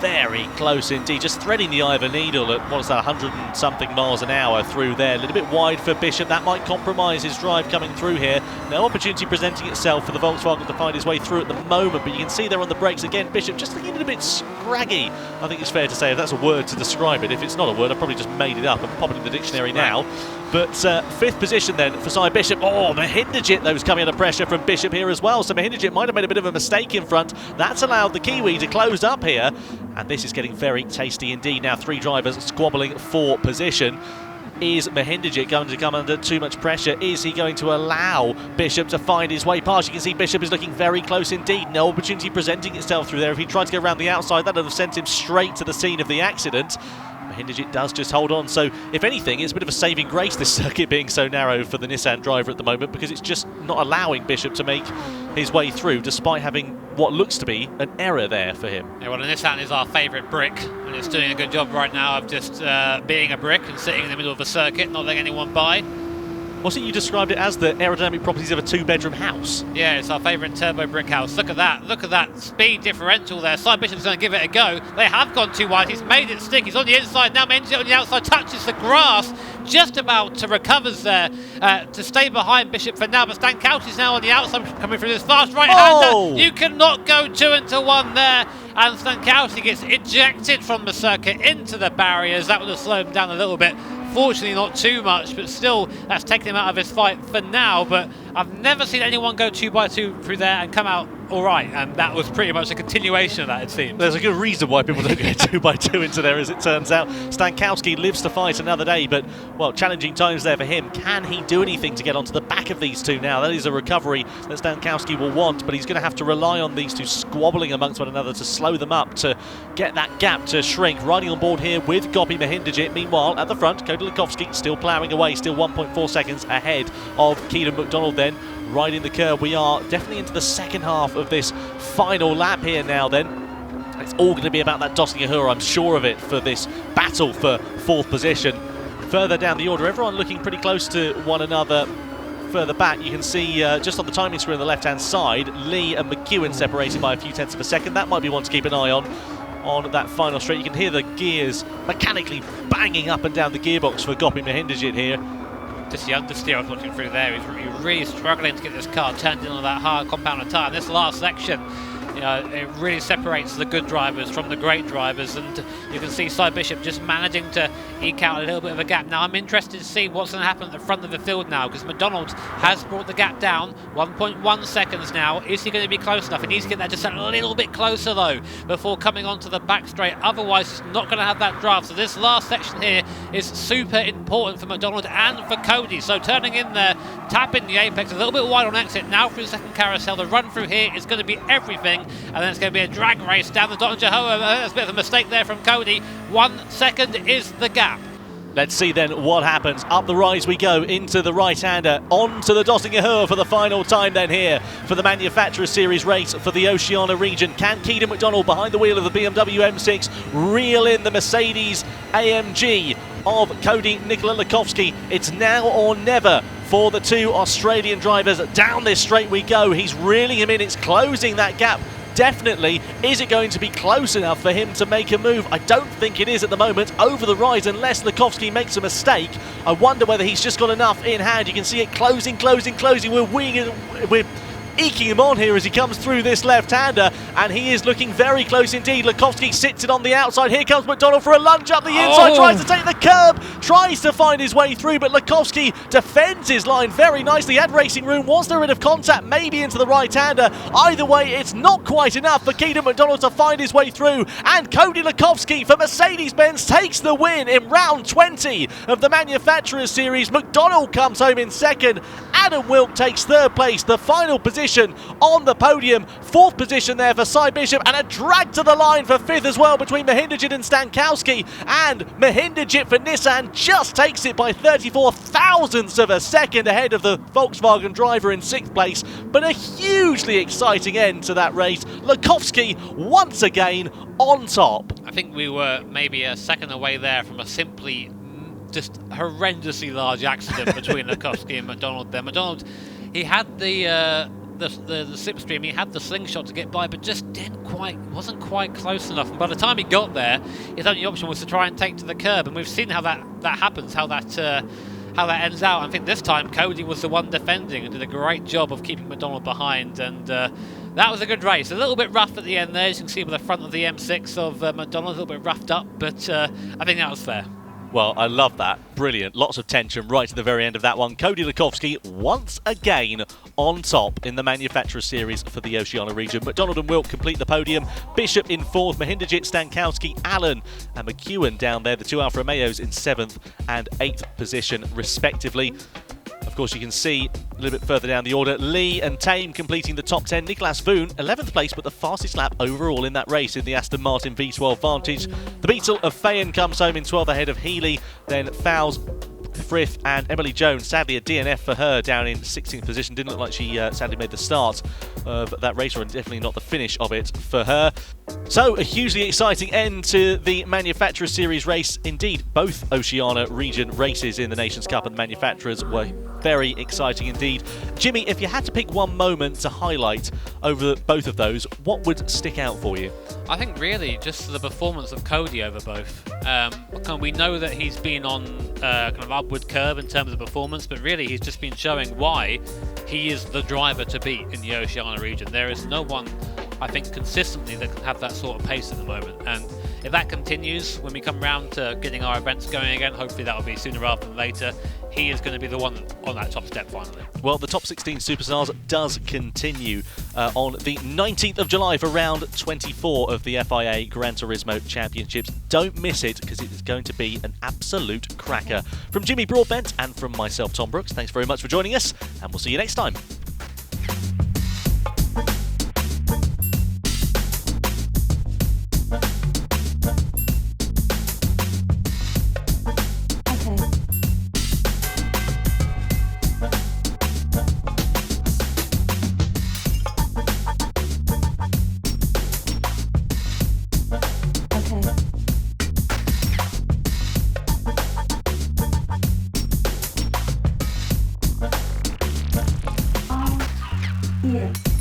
[SPEAKER 1] Very close indeed, just threading the eye of a needle at, what is that, 100 and something miles an hour through there. A little bit wide for Bishop, that might compromise his drive coming through here. No opportunity presenting itself for the Volkswagen to find his way through at the moment, but you can see there on the brakes again, Bishop just looking a little bit scraggy, I think it's fair to say, if that's a word to describe it. If it's not a word, I've probably just made it up and pop it in the dictionary now. But 5th position then for Cy Bishop. Oh, Mahindajit though is coming under pressure from Bishop here as well. So Mahindajit might have made a bit of a mistake in front. That's allowed the Kiwi to close up here. And this is getting very tasty indeed. Now 3 drivers squabbling for position. Is Mahindajit going to come under too much pressure? Is he going to allow Bishop to find his way past? You can see Bishop is looking very close indeed. No opportunity presenting itself through there. If he tried to go around the outside, that would have sent him straight to the scene of the accident. Mahindajit does just hold on, so if anything it's a bit of a saving grace, this circuit being so narrow for the Nissan driver at the moment, because it's just not allowing Bishop to make his way through despite having what looks to be an error there for him.
[SPEAKER 3] Yeah, well, the Nissan is our favourite brick, and it's doing a good job right now of just being a brick and sitting in the middle of the circuit, not letting anyone by.
[SPEAKER 1] Wasn't you described it as the aerodynamic properties of a 2-bedroom house?
[SPEAKER 3] Yeah, it's our favourite turbo brick house. Look at that speed differential there. Cy Bishop's going to give it a go. They have gone too wide. He's made it stick. He's on the inside now. Menzies on the outside touches the grass. Just about to recovers there to stay behind Bishop for now. But Stankowski's now on the outside coming through this fast right-hander.
[SPEAKER 1] Oh!
[SPEAKER 3] You cannot go 2 into 1 there. And Stankowski gets ejected from the circuit into the barriers. That would have slowed him down a little bit. Fortunately not too much, but still that's taken him out of his fight for now. But I've never seen anyone go 2x2 through there and come out all right, and that was pretty much a continuation of that, it seems.
[SPEAKER 1] There's a good reason why people don't go 2x2 into there, as it turns out. Stankowski lives to fight another day, but, well, challenging times there for him. Can he do anything to get onto the back of these two now? That is a recovery that Stankowski will want, but he's going to have to rely on these two squabbling amongst one another to slow them up, to get that gap to shrink. Riding on board here with Gopi Mahindajit. Meanwhile, at the front, Stankowski still ploughing away, still 1.4 seconds ahead of Keegan Mcdonald then. Riding the curve, we are definitely into the second half of this final lap here now then. It's all going to be about that Dossier, I'm sure of it, for this battle for 4th position. Further down the order, everyone looking pretty close to one another. Further back, you can see just on the timing screen on the left-hand side, Lee and Mcewen separated by a few tenths of a second. That might be one to keep an eye on that final straight. You can hear the gears mechanically banging up and down the gearbox for Gopi Mahindajit here.
[SPEAKER 3] Just the understeer I was watching through there, he's really struggling to get this car turned in on that hard compound tyre. This last section, you know, it really separates the good drivers from the great drivers, and you can see Cy Bishop just managing to eke out a little bit of a gap. Now I'm interested to see what's going to happen at the front of the field now, because Mcdonald has brought the gap down 1.1 seconds now. Is he going to be close enough? He needs to get that just a little bit closer though before coming onto the back straight, otherwise he's not going to have that draft. So this last section here is super important for Mcdonald and for Cody. So turning in there, tapping the apex a little bit wide on exit, now through the second carousel. The run through here is going to be everything, and then it's going to be a drag race down the Dillon Lindgren. That's a bit of a mistake there from Cody. 1 second is the gap.
[SPEAKER 1] Let's see then what happens. Up the rise we go into the right-hander, onto the Dossier for the final time then here for the Manufacturer Series race for the Oceania region. Can Keegan Mcdonald behind the wheel of the BMW M6 reel in the Mercedes AMG of Cody Nikolakowski? It's now or never for the two Australian drivers. Down this straight we go. He's reeling him in. It's closing that gap. Definitely. Is it going to be close enough for him to make a move? I don't think it is at the moment. Over the rise, unless Lakowski makes a mistake. I wonder whether he's just got enough in hand. You can see it closing. We're eking him on here as he comes through this left-hander, and he is looking very close indeed. Lukowski sits it on the outside. Here comes McDonald for a lunge up the inside, tries to take the curb, tries to find his way through, but Lukowski defends his line very nicely. At Racing Room, was there a bit of contact maybe into the right-hander? Either way, it's not quite enough for Keegan Mcdonald to find his way through, and Cody Lukowski for Mercedes-Benz takes the win in round 20 of the Manufacturers Series. McDonald comes home in second. Adam Wilk takes third place, the final position on the podium. Fourth position there for Cy Bishop, and a drag to the line for fifth as well between Mahindra and Stankowski. And Mahindra for Nissan just takes it by 34 thousandths of a second ahead of the Volkswagen driver in sixth place. But a hugely exciting end to that race. Lukowski once again on top.
[SPEAKER 3] I think we were maybe a second away there from a simply just horrendously large accident between Lukowski and McDonald there. McDonald, he had the slipstream, he had the slingshot to get by, but just wasn't quite close enough. And by the time he got there, his only option was to try and take to the curb. And we've seen how that happens, how that ends out. I think this time Cody was the one defending and did a great job of keeping McDonald behind. And that was a good race. A little bit rough at the end there. As you can see with the front of the M6 of McDonald, a little bit roughed up, but I think that was fair.
[SPEAKER 1] Well, I love that. Brilliant. Lots of tension right to the very end of that one. Cody Lukowski once again on top in the Manufacturer Series for the Oceania region. McDonald and Wilk complete the podium. Bishop in fourth. Mahindra, Stankowski, Allen and Mcewen down there. The two Alfa Romeos in seventh and eighth position respectively. Of course, you can see a little bit further down the order, Lee and Tame completing the top 10. Nicolas Voon, 11th place, but the fastest lap overall in that race in the Aston Martin V12 Vantage. The Beetle of Fayen comes home in 12th ahead of Healy, then Fowles, Frith and Emily Jones. Sadly, a DNF for her down in 16th position. Didn't look like she sadly made the start of that race, or definitely not the finish of it for her. So, a hugely exciting end to the Manufacturer Series race. Indeed, both Oceania region races in the Nations Cup and the Manufacturers were very exciting indeed. Jimmy, if you had to pick one moment to highlight over both of those, what would stick out for you?
[SPEAKER 3] I think really just the performance of Cody over both. We know that he's been on kind of upward curve in terms of performance, but really he's just been showing why he is the driver to beat in the Oceania region. There is no one, I think, consistently that can have that sort of pace at the moment. And if that continues when we come round to getting our events going again, hopefully that will be sooner rather than later, he is going to be the one on that top step finally. Well,
[SPEAKER 1] the top 16 Superstars does continue on the 19th of July for round 24 of the FIA Gran Turismo Championships. Don't miss it, because it is going to be an absolute cracker. From Jimmy Broadbent and from myself, Tom Brooks, thanks very much for joining us, and we'll see you next time.
[SPEAKER 5] Yeah.